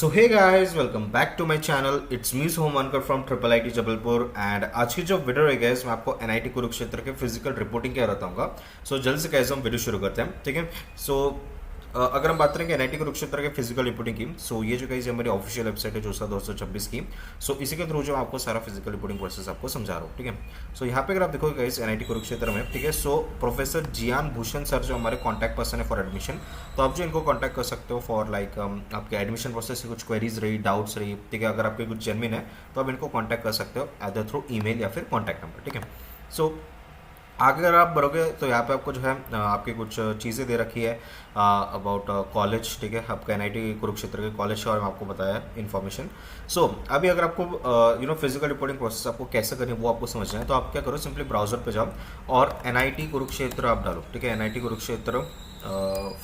So hey guys welcome back to my channel. It's me Sohamankar from triple IT Jabalpur and आज की जो video है guys मैं आपको एनआईटी कुरुक्षेत्र के फिजिकल रिपोर्टिंग क्या बताऊंगा। सो जल्द से कैसे हम वीडियो शुरू करते हैं, ठीक है। सो अगर हम बात करेंगे एनआईटी कुरुक्षेत्र के फिजिकल रिपोर्टिंग की, सो ये जो गाइस हमारी ऑफिशियल वेबसाइट है जोसा 226 की। सो इसी के थ्रू जो आपको सारा फिजिकल रिपोर्टिंग प्रोसेस आपको समझा रहा हूँ, ठीक है। सो यहाँ पे अगर आप देखोगे गाइस एनआईटी कुरुक्षेत्र में, ठीक है। सो प्रोफेसर जियान भूषण सर जो हमारे कॉन्टैक्ट पर्सन है फॉर एडमिशन, तो आप जो इनको कॉन्टैक्ट कर सकते हो फॉर लाइक आपके एडमिशन प्रोसेस की कुछ क्वेरीज रही, डाउट्स रही, ठीक है। अगर आपके कुछ जेन्युइन है तो आप इनको कॉन्टैक्ट कर सकते हो एदर थ्रू ईमेल या फिर कॉन्टैक्ट नंबर, ठीक है। सो आगे अगर आप बढ़ोगे तो यहाँ पे आपको जो है आपकी कुछ चीज़ें दे रखी है अबाउट कॉलेज, ठीक है। आपका एनआईटी कुरुक्षेत्र के कॉलेज के बारे में आपको बताया है इन्फॉर्मेशन। सो अभी अगर आपको फिजिकल रिपोर्टिंग प्रोसेस आपको कैसे करनी है वो आपको समझना है, तो आप क्या करो, सिंपली ब्राउजर पे जाओ और एनआईटी कुरुक्षेत्र आप डालो, ठीक है। NIT Kurukshetra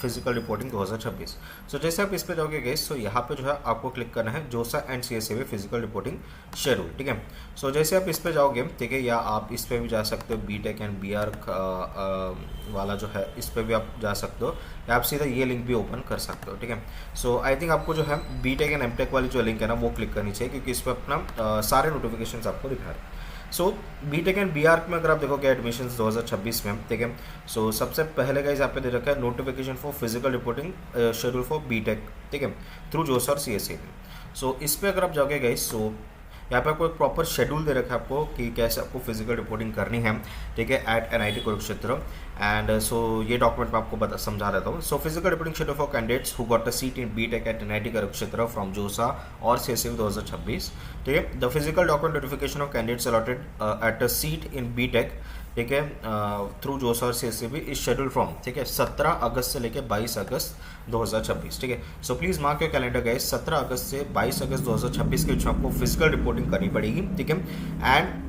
physical reporting 2026। सो जैसे आप इस पे जाओगे गेस, तो यहाँ पे जो है आपको क्लिक करना है जोसा and CSA physical reporting schedule, ठीक है। सो जैसे आप इस पे जाओगे, ठीक है, या आप इस पे भी जा सकते हो, बीटेक एंड बीआर वाला जो है इस पे भी आप जा सकते हो, या आप सीधा ये लिंक भी ओपन कर सकते हो, ठीक है। सो आई थिंक आपको जो है बीटेक एंड एमटेक वाली जो लिंक है ना वो क्लिक करनी चाहिए, क्योंकि इस पर अपना सारे नोटिफिकेशन आपको दिखा रहे हैं। सो बीटेक एंड बीआर में अगर आप देखोगे एडमिशन 2026 में, ठीक है। सो सबसे पहले का यहाँ पे दे रखा है notification for physical reporting schedule for BTech, ठीक है, थ्रू जोसा और सीएसए। सो इस पे अगर आप जाओगे गाइस, सो यहाँ पे आपको एक प्रॉपर शेड्यूल दे रखा है आपको कि कैसे आपको फिजिकल रिपोर्टिंग करनी है, ठीक है, at NIT Kurukshetra. And so ये डॉक्यूमेंट मैं आपको समझा देता हूँ। So physical reporting schedule for candidates who got a seat in BTech at NIT Kurukshetra from JoSAA और सीएसए 2026, ठीक है। The physical document notification of candidates allotted at a seat in BTech, ठीक है, थ्रू जोसा और सीएसए भी इस schedule from, ठीक है, 17 अगस्त से लेकर 22 अगस्त 2026, ठीक है। So please mark your calendar guys, 17 अगस्त से 22 अगस्त 2026 के बीच में आपको फिजिकल रिपोर्टिंग करनी पड़ेगी, ठीक है। एंड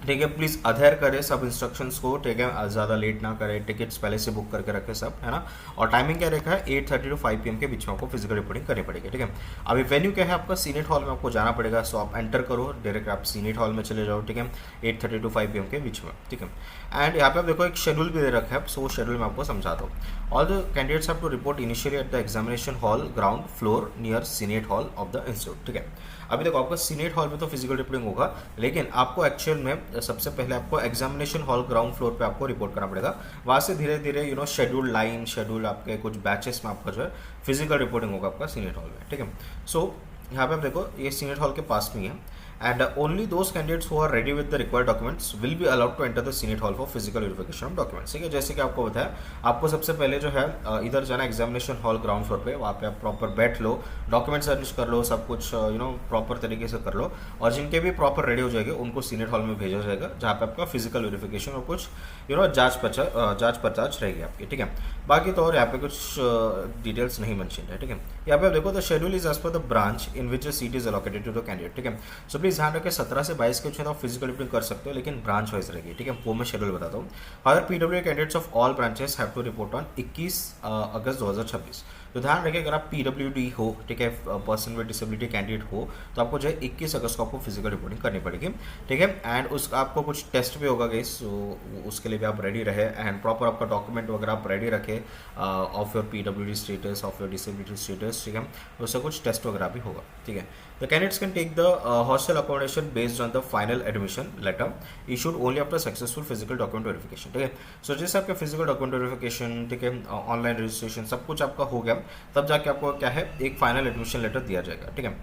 ठीक है, प्लीज़ अधेयर करें सब इंस्ट्रक्शंस को, ठीक है, ज़्यादा लेट ना करें, टिकट्स पहले से बुक करके रखें सब, है ना। और टाइमिंग क्या रखा है, 8:30 to 5 PM के बीच में आपको फिजिकल रिपोर्टिंग करनी पड़ेगी, ठीक है। अभी वेन्यू क्या है आपका, सीनेट हॉल में आपको जाना पड़ेगा। सो आप एंटर करो, डायरेक्ट आप सीनेट हॉल में चले जाओ, ठीक है, 8:30 to 5 PM के बीच में, ठीक है। एंड यहाँ पे आप देखो एक शेड्यूल भी दे रखा है, सो शेड्यूल में आपको समझाता हूँ। All the candidates have to report initially at the examination hall ground floor near senate hall of the institute, ठीक है। अभी देखो आपका सीनेट हॉल में तो फिजिकल रिपोर्टिंग होगा, लेकिन आपको एक्चुअल में सबसे पहले आपको एग्जामिनेशन हॉल ग्राउंड फ्लोर पे आपको रिपोर्ट करना पड़ेगा। वहाँ से धीरे धीरे शेड्यूल लाइन शेड्यूल आपके कुछ बैचेस में आपका जो है फिजिकल रिपोर्टिंग होगा आपका सीनेट हॉल में, ठीक है। सो यहाँ पे आप देखो ये सीनेट हॉल के पास में ही है। And only those candidates who are ready with the required documents will be allowed to enter the Senate Hall for physical verification of documents, ठीक है। जैसे कि आपको बताया, आपको सबसे पहले जो है इधर जाना एग्जामिनेशन हॉल ग्राउंड फ्लोर पे, वहाँ पे आप प्रॉपर बैठ लो, डॉक्यूमेंट्स अरेंज कर लो, सब कुछ प्रॉपर तरीके से कर लो, और जिनके भी प्रॉपर रेडी हो जाएंगे उनको सीनेट हॉल में भेजा जाएगा, जहाँ पे आपका फिजिकल वेरिफिकेशन और कुछ जाँच पड़ताछ रहेगी आपकी, ठीक है। बाकी तो और यहाँ पे कुछ डिटेल्स नहीं मेंशन है, ठीक है। यहाँ पे देखो the schedule is as per the branch in which the seat is allocated to the candidate, ठीक है। सो प्लीज ध्यान रखें 17 से 22 के बीच में आप फिजिकल रिपोर्टिंग कर सकते हो, लेकिन ब्रांच वाइज रहेगी, ठीक है। वो मैं शेड्यूल बताता हूँ। अगर PW candidates of all branches have to report on 21 August 2026। तो ध्यान रखिए अगर आप पीडब्ल्यूडी हो, ठीक है, पर्सन विद डिसेबिलिटी कैंडिडेट हो, तो आपको जो है 21 अगस्त को आपको फिजिकल रिपोर्टिंग करनी पड़ेगी, ठीक है। एंड उस आपको कुछ टेस्ट भी होगा गाइस, तो उसके लिए भी आप रेडी रहे एंड प्रॉपर आपका डॉक्यूमेंट वगैरह आप रेडी रखें of your PWD status, of your disability status, ठीक है। उससे कुछ टेस्ट वगैरह भी होगा, ठीक है। The candidates can take the hostel accommodation based on the final admission letter issued only after successful physical document verification, ठीक है। सो जैसे आपका फिजिकल डॉक्यूमेंट वेरिफिकेशन, ठीक है, ऑनलाइन रजिस्ट्रेशन सब कुछ आपका हो गया, तब जाके आपको क्या है एक फाइनल एडमिशन लेटर दिया जाएगा, ठीक है।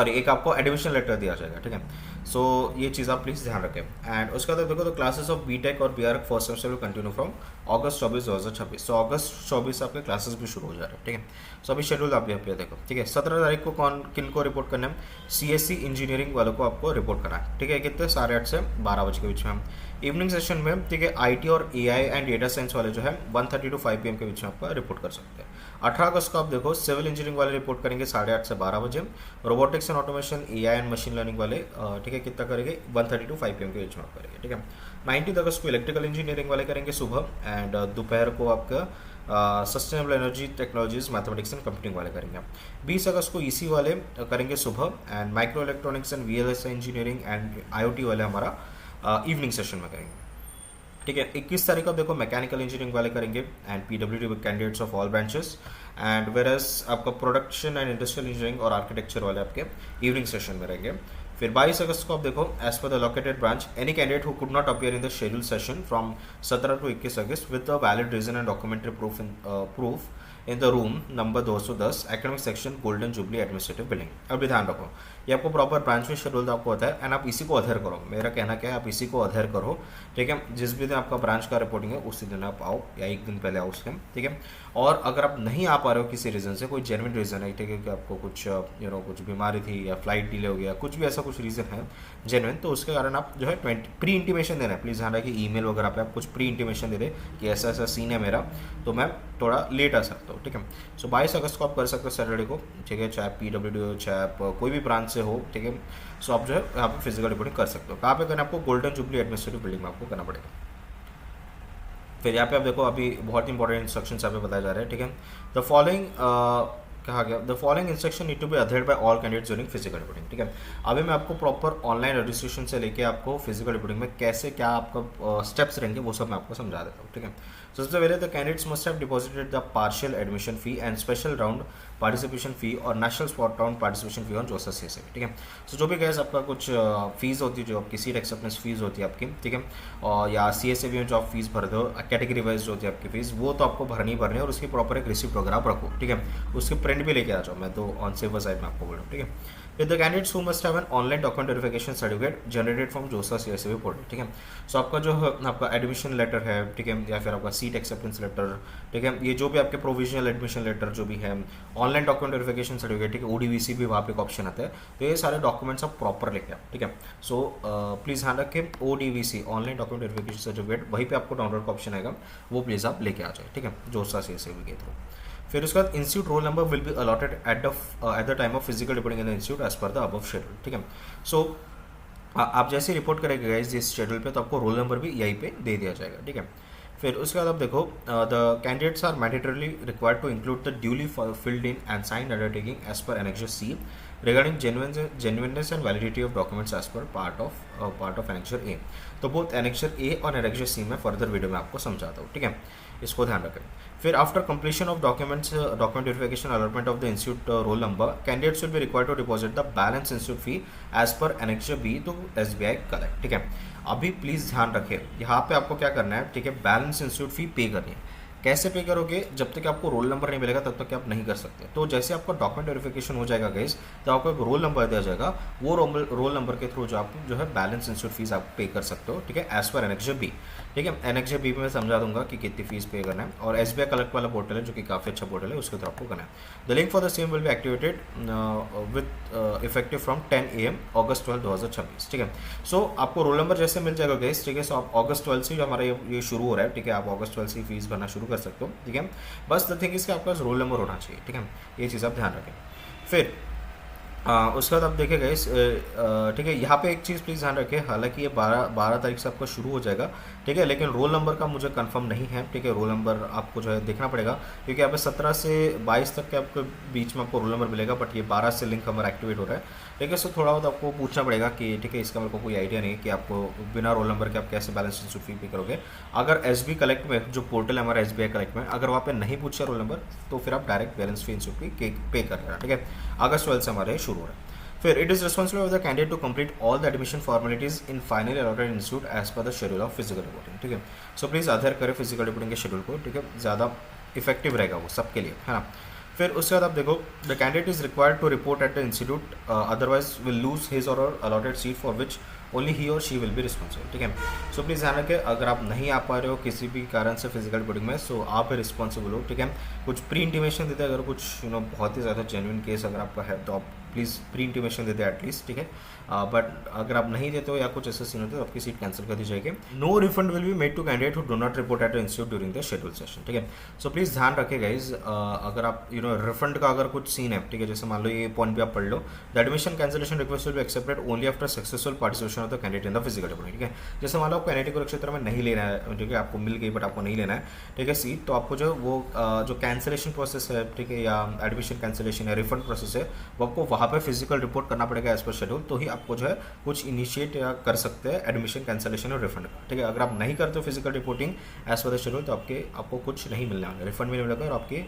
एक आपको एडमिशन लेटर दिया जाएगा, ठीक है। सो ये चीज़ आप प्लीज़ ध्यान रखें। एंड उसके बाद देखो तो क्लासेस ऑफ बीटेक और BR first semester will continue from August 24 2026। So August 24 से आपके क्लासेस भी शुरू हो जा रहे हैं, ठीक है। सो अभी शेड्यूल आप यहाँ पे देखो, ठीक है। 17 तारीख को किन को रिपोर्ट करना है, सीएससी इंजीनियरिंग वालों को आपको रिपोर्ट करना है, ठीक है। कितने 8:30 से 12 बजे के बीच में। इवनिंग सेशन में, ठीक है, आईटी और एआई एंड डेटा साइंस वाले जो है 1:30 to 5 PM के बीच में आपका रिपोर्ट कर सकते हैं। 18 अगस्त को आप देखो सिविल इंजीनियरिंग वाले रिपोर्ट करेंगे 8:30 से 12 बजे। Robotics and automation, AI and machine learning वाले, ठीक है, कितना करेंगे 1:30 to 5 PM के बीच में आप करेंगे, ठीक है। 19 अगस्त को इलेक्ट्रिकल इंजीनियरिंग वाले करेंगे सुबह, एंड दोपहर को आपका sustainable energy technologies mathematics and computing वाले करेंगे। 20 अगस्त को ईसी वाले करेंगे सुबह, and micro electronics and VLSI engineering and IoT वाले हमारा इवनिंग सेशन में करेंगे। ठीक है। 21 तारीख को देखो मैकेनिकल इंजीनियरिंग वाले करेंगे and PWD candidates of all branches, and whereas आपका प्रोडक्शन एंड इंडस्ट्रियल इंजीनियरिंग और आर्किटेक्चर वाले आपके इवनिंग सेशन में रहेंगे। फिर 22 अगस्त को आप देखो as per the located branch any candidate who could not appear in the schedule session from 17 to 21 August with the valid reason and documentary proof in the room number 210 academic section golden jubilee administrative building. अब भी ध्यान रखो, ये आपको proper branch में schedule आपको होता है एंड आप इसी को अधेर करो। मेरा कहना क्या है, आप इसी को अधेर करो। ठीक है, जिस भी दिन आपका ब्रांच का रिपोर्टिंग है उसी दिन आप आओ या एक दिन पहले आओ उसके। ठीक है, और अगर आप नहीं आ पा रहे हो किसी रीज़न से, कोई जेन्युइन रीज़न है, ठीक है, कि आपको कुछ कुछ बीमारी थी या फ्लाइट डिले हो गया, कुछ भी ऐसा कुछ रीज़न है जेन्युइन, तो उसके कारण आप जो है प्री इंटीमेशन देना है। प्लीज़ ध्यान रखिए कि ईमेल वगैरह पे आप कुछ प्री इंटीमेशन दे दे कि ऐसा ऐसा सीन है मेरा, तो मैं थोड़ा लेट आ सकता हूँ। ठीक है, सो 22 अगस्त को आप कर सकते हो सैटरडे को। ठीक है, चाहे पीडब्ल्यूडी हो चाहे आप कोई भी ब्रांच से हो। ठीक है, सो आप जो है यहाँ पे फिजिकल रिपोर्टिंग कर सकते हो। कहाँ पे करना है आपको? गोल्डन जुबली एडमिनिस्ट्रेटिव बिल्डिंग में आपको करना पड़ेगा। फिर यहाँ पे आप देखो अभी बहुत इंपॉर्टेंट इंस्ट्रक्शंस यहाँ पे बताए जा रहे हैं। ठीक है, द फॉलोइंग कहा गया, the following instruction need to be adhered by all candidates during physical reporting. ठीक है, अभी मैं आपको प्रॉपर ऑनलाइन रजिस्ट्रेशन से लेके आपको फिजिकल रिपोर्टिंग में कैसे क्या आपका स्टेप्स रहेंगे वो सब मैं आपको समझा देता हूँ। ठीक है, so सबसे पहले the candidates must have deposited the partial admission fee and special round participation fee और national spot round participation fee on JoSAA CSA. ठीक है, सो जो भी गैस आपका कुछ फीस होती है, जो आपकी सीट एक्सेप्टेंस फीस होती है आपकी, ठीक है, और या सीएसए भी में जो आप फीस भरते हो कैटेगरी वाइज जो होती है आपकी फीस, वो तो आपको भरनी भरनी है और उसकी प्रॉपर एक रिसिप्ट वगैरह आप रखो। ठीक है, उसके प्रिंट भी लेके आ जाओ, मैं तो ऑन सेवर साइड में आपको बोल रहा हूँ। ठीक है, with the candidates who must have an online document verification certificate generated from जोसा CSAB portal। ठीक है, सो आपका जो आपका एडमिशन लेटर है, ठीक है, या फिर आपका सीट एक्सेप्टेंस लेटर, ठीक है, ये जो भी आपके प्रोविजनल एडमिशन लेटर जो भी है, ऑनलाइन डॉक्यूमेंट वेरिफिकेशन सर्टिफिकेट, ठीक है, ओडीवीसी भी वहाँ पे एक ऑप्शन आता है, तो ये सारे डॉक्यूमेंट्स आप प्रॉपर लेके आओ। ठीक है, सो प्लीज़ ध्यान रखें ओडीवीसी ऑनलाइन डॉक्यूमेंट वेरिफिकेशन सर्टिफिकेट, वहीं पे आपको डाउनलोड का ऑप्शन आएगा, वो प्लीज़ आप लेके आ जाए। ठीक है, जोसा CSAB के थ्रू। फिर उसके बाद institute roll number will be allotted at the time of physical reporting in the institute as per the above schedule. ठीक है, सो आप जैसे रिपोर्ट करेंगे गाइस इस शेड्यूल पे, तो आपको रोल नंबर भी यहीं पे दे दिया जाएगा। ठीक है, फिर उसके बाद आप देखो the candidates are mandatorily required to include the duly filled in and signed undertaking as per annexure C regarding genuineness and validity of documents as per part of annexure A। तो बहुत annexure A और annexure C में further video में आपको समझाता हूँ। ठीक है, इसको ध्यान रखें। फिर after completion of document verification allotment of the institute roll number, candidates will be required to deposit the balance institute fee as per annexure B to SBI collect. ठीक है, अभी प्लीज़ ध्यान रखें, यहाँ पे आपको क्या करना है, ठीक है, बैलेंस इंस्टीट्यूट फी पे करनी है। कैसे पे करोगे? जब तक आपको रोल नंबर नहीं मिलेगा तब तक आप नहीं कर सकते। तो जैसे आपका डॉक्यूमेंट वेरिफिकेशन हो जाएगा गाइस, तो आपको एक रोल नंबर दिया जाएगा, वो रोल नंबर के थ्रू जो आप जो है बैलेंस इंस्टीट्यूट फीस आप पे कर सकते हो। ठीक है, एज पर एनेक्सर बी। ठीक है, एनेक्सर बी में समझा दूंगा कि कितनी फीस पे करना है, और SBI कलेक्ट वाला पोर्टल है जो कि काफ़ी अच्छा पोर्टल है, उसके थ्रू आपको करना है। The link for the same will be activated with effective from 10 AM August 12, 2026। ठीक है, सो आपको रोल नंबर जैसे मिल जाएगा गाइस, ठीक है, सो आप August 12 से जो हमारा ये शुरू हो रहा है, ठीक है, आप August 12 से फीस भरना शुरू कर सकते हो। ठीक है, बस द थिंग इसका आपका रोल नंबर होना चाहिए। ठीक है, ये चीज़ आप ध्यान रखें। फिर उसके बाद आप देखेगा इस ठीक है, यहाँ पे एक चीज़ प्लीज़ ध्यान रखें, हालांकि ये 12 तारीख से आपका शुरू हो जाएगा। ठीक है, लेकिन रोल नंबर का मुझे कंफर्म नहीं है। ठीक है, रोल नंबर आपको जो है देखना पड़ेगा, क्योंकि यहाँ पे 17 से 22 तक के आपके बीच में आपको रोल नंबर मिलेगा, बट ये 12 से लिंक हमारा एक्टिवेट हो रहा है। ठीक है, सो थोड़ा बहुत आपको पूछना पड़ेगा कि ठीक है, इसका मेरे को कोई आइडिया नहीं है कि आपको बिना रोल नंबर के आप कैसे बैलेंस इंस्टीट्यूट फी पे करोगे। अगर SB कलेक्ट में जो पोर्टल है हमारा SBI कलेक्ट में, अगर वहाँ पे नहीं पूछा रोल नंबर, तो फिर आप डायरेक्ट बैलेंस फी इंस्टीट्यूट फी पे कर लेना। ठीक है, August 12 से हमारे शुरू हो रहा है। फिर it is responsible of the candidate to complete all the admission formalities in finally allotted institute as per the schedule of physical reporting. ठीक है, सो प्लीज़ अधेयर करें फिजिकल रिपोर्टिंग के शेड्यूल को। ठीक है, ज़्यादा इफेक्टिव रहेगा वो सबके लिए, है ना। फिर उसके बाद आप देखो the candidate is required to report at the institute, otherwise will lose his or allotted seat for which only he or she will be responsible. ठीक है, सो प्लीज़ ध्यान रखें, अगर आप नहीं आ पा रहे हो किसी भी कारण से फिजिकल रिपोर्टिंग में, सो आप रिस्पॉन्सिबल हो। ठीक है, कुछ प्री इंटीमेशन देते हैं, अगर कुछ बहुत ही ज़्यादा जेन्युइन केस अगर आपका है, तो आप प्लीज़ प्री इंटीमेशन देते एटलीस्ट। ठीक है, बट अगर आप नहीं देते हो या कुछ ऐसा सीन होता है तो आपकी सीट कैंसिल कर दी जाएगी। No refund will be made to candidate who do not report at the institute during the schedule session. ठीक है, सो प्लीज़ ध्यान रखें गाइज, अगर आप रिफंड का अगर कुछ सीन है, ठीक है, जैसे मान लो ये पॉइंट भी आप पढ़ लो, the admission cancellation request will be accepted only after successful participation of the candidate in the physical reporting, ठीक है। जैसे मान लो आपको एनआईटी कुरुक्षेत्र में नहीं लेना है, ठीक है, आपको मिल गई बट आपको नहीं लेना है, ठीक है, सीट, तो आपको जो वो जो कैंसिलेशन प्रोसेस है, ठीक है, या एडमिशन कैंसिलेशन या रिफंड प्रोसेस है, वो आपको वहाँ पे फिजिकल रिपोर्ट करना पड़ेगा एज पर शेड्यूल, तो ही आपको जो है कुछ इनिशिएट या कर सकते हैं एडमिशन कैंसिलेशन और रिफंड, ठीक है। अगर आप नहीं करते हो physical reporting as per the schedule तो आपको कुछ नहीं मिलने वाला, रिफंड भी नहीं मिलेगा और आपकी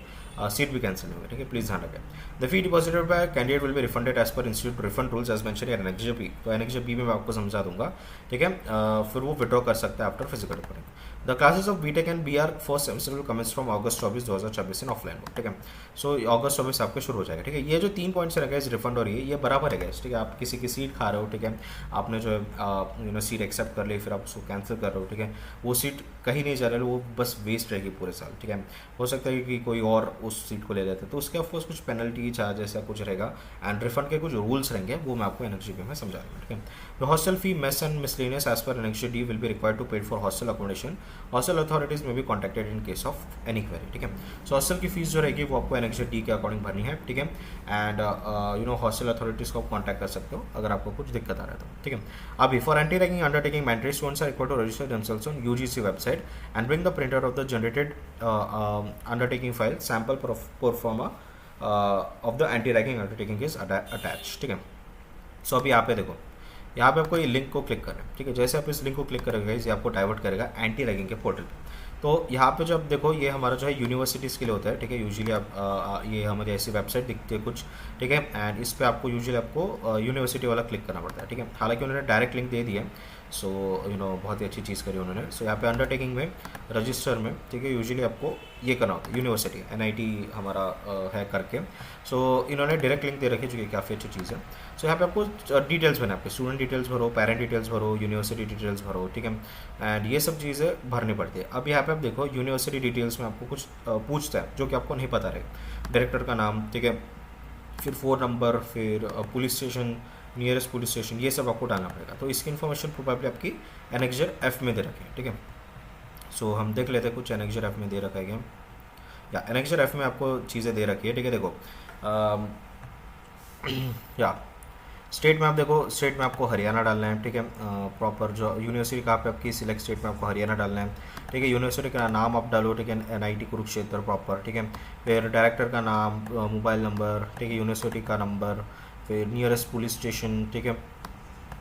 सीट भी कैंसिल होगी, ठीक है, प्लीज ध्यान रखें। The fee deposited by candidate will be refunded as per institute refund rules as mention in annex B, तो एनेक्स बी में मैं आपको समझा दूंगा, ठीक है। फिर वो विड्रॉ कर सकता है after physical reporting. The classes of BTech and BR first semester will commence from August 2024 in offline mode, ठीक है। सो अगस्त 24 आपको शुरू हो जाएगा, ठीक है। ये जो 3 पॉइंट्स रहेगा इस रिफंड और ये बराबर है, ठीक है। आप किसी की सीट खा रहे हो, ठीक है, आपने जो है सीट एक्सेप्ट कर ली, फिर आप उसको कैंसिल कर रहे हो, ठीक है, वो सीट कहीं नहीं जा रही, वो बस वेस्ट रहेगी पूरे साल, ठीक है। हो सकता है कि कोई और उस सीट को ले लेते, तो उसके ऑफकोर्स कुछ पेनल्टी चार्ज ऐसा कुछ रहेगा एंड रिफंड के कुछ रूल्स रहेंगे, वो मैं आपको एनएक्स में समझा दूँगा, ठीक है। The hostel fee, mess and miscellaneous as per annex D will be required to paid for hostel accommodation, hostel authorities may be contacted in case of any query, ठीक है। सो हॉस्टल की फीस जो रहेगी वो आपको एनएक्स डी के according भरनी है, ठीक है। एंड हॉस्टल अथॉरिटीज को आप कॉन्टैक्ट कर सकते हो अगर आपको कुछ दिक्कत आ रहा है तो, ठीक है। अभी for anti ragging undertaking mandatory students are required to register themselves on UGC website and bring the printer of the generated undertaking file sample proforma of the anti ragging undertaking is attach, ठीक है। सो अभी यहाँ पे देखो, यहाँ पे आपको ये लिंक को क्लिक करना है, ठीक है। जैसे आप इस लिंक को क्लिक करेंगे ये आपको डाइवर्ट करेगा एंटी रैगिंग के पोर्टल पे। तो यहाँ पे जब देखो ये हमारा जो है यूनिवर्सिटीज़ के लिए होता है, ठीक है। यूजुअली आप ये हमारी ऐसी वेबसाइट दिखती है कुछ, ठीक है, एंड इस पर आपको यूजुअली आपको यूनिवर्सिटी वाला क्लिक करना पड़ता है, ठीक है। हालांकि उन्होंने डायरेक्ट लिंक दे दिया है, सो बहुत ही अच्छी चीज़ करी उन्होंने। सो यहाँ पे अंडरटेकिंग में रजिस्टर में, ठीक है, यूजुअली आपको ये करना होता है, यूनिवर्सिटी एनआईटी हमारा है करके। सो इन्होंने डायरेक्ट लिंक दे रखी जो कि काफ़ी अच्छी चीज़ है। सो यहाँ पे आपको डिटेल्स भरना है, आपके स्टूडेंट डिटेल्स भरो, पेरेंट डिटेल्स भरो, यूनिवर्सिटी डिटेल्स भरो, ठीक है, एंड ये सब चीज़ें भरनी पड़ती है। अब यहाँ पे आप देखो यूनिवर्सिटी डिटेल्स में आपको कुछ पूछता है जो कि आपको नहीं पता रहेगा, डायरेक्टर का नाम, ठीक है, फिर फ़ोन नंबर, फिर police station, nearest police station, ये सब आपको डालना पड़ेगा। तो इसकी इन्फॉर्मेशन प्रोबेबली आपकी एनेक्जर एफ में दे रखी है, ठीक है। सो हम देख लेते हैं कुछ एनेक्जर एफ में दे रखा है क्या, या एनेक्जर एफ में आपको चीज़ें दे रखी है, ठीक है। देखो या स्टेट में आप देखो, स्टेट में आपको हरियाणा डालना है, ठीक है। प्रॉपर जो यूनिवर्सिटी कहाँ पे आपकी सिलेक्ट स्टेट में आपको हरियाणा डालना है, ठीक है। यूनिवर्सिटी का नाम आप डालो, ठीक है, एनआईटी कुरुक्षेत्र प्रॉपर, ठीक है। फिर डायरेक्टर का नाम, मोबाइल नंबर, ठीक है, यूनिवर्सिटी का नंबर, फिर नियरेस्ट पुलिस स्टेशन, ठीक है,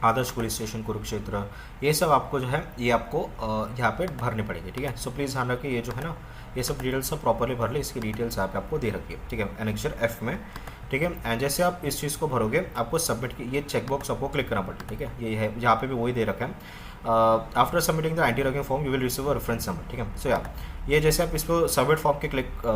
आदर्श पुलिस स्टेशन कुरुक्षेत्र, ये सब आपको जो है ये आपको यहाँ पे भरनी पड़ेगी, ठीक है। सो प्लीज़ ध्यान रखिए ये जो है ना ये सब डिटेल्स सब प्रॉपरली भर ले, इसकी डिटेल्स यहाँ पे आपको दे रखी है, ठीक है, एनेक्जर एफ में, ठीक है। एंड जैसे आप इस चीज़ को भरोगे आपको सबमिट की ये चेकबॉक्स आपको क्लिक करना पड़ेगा, ठीक है। ये है यहाँ पे भी वही दे रखा है, after submitting the anti ragging form you will receive a reference number, ठीक है। सो ये जैसे आप इसको सबमिट फॉर्म के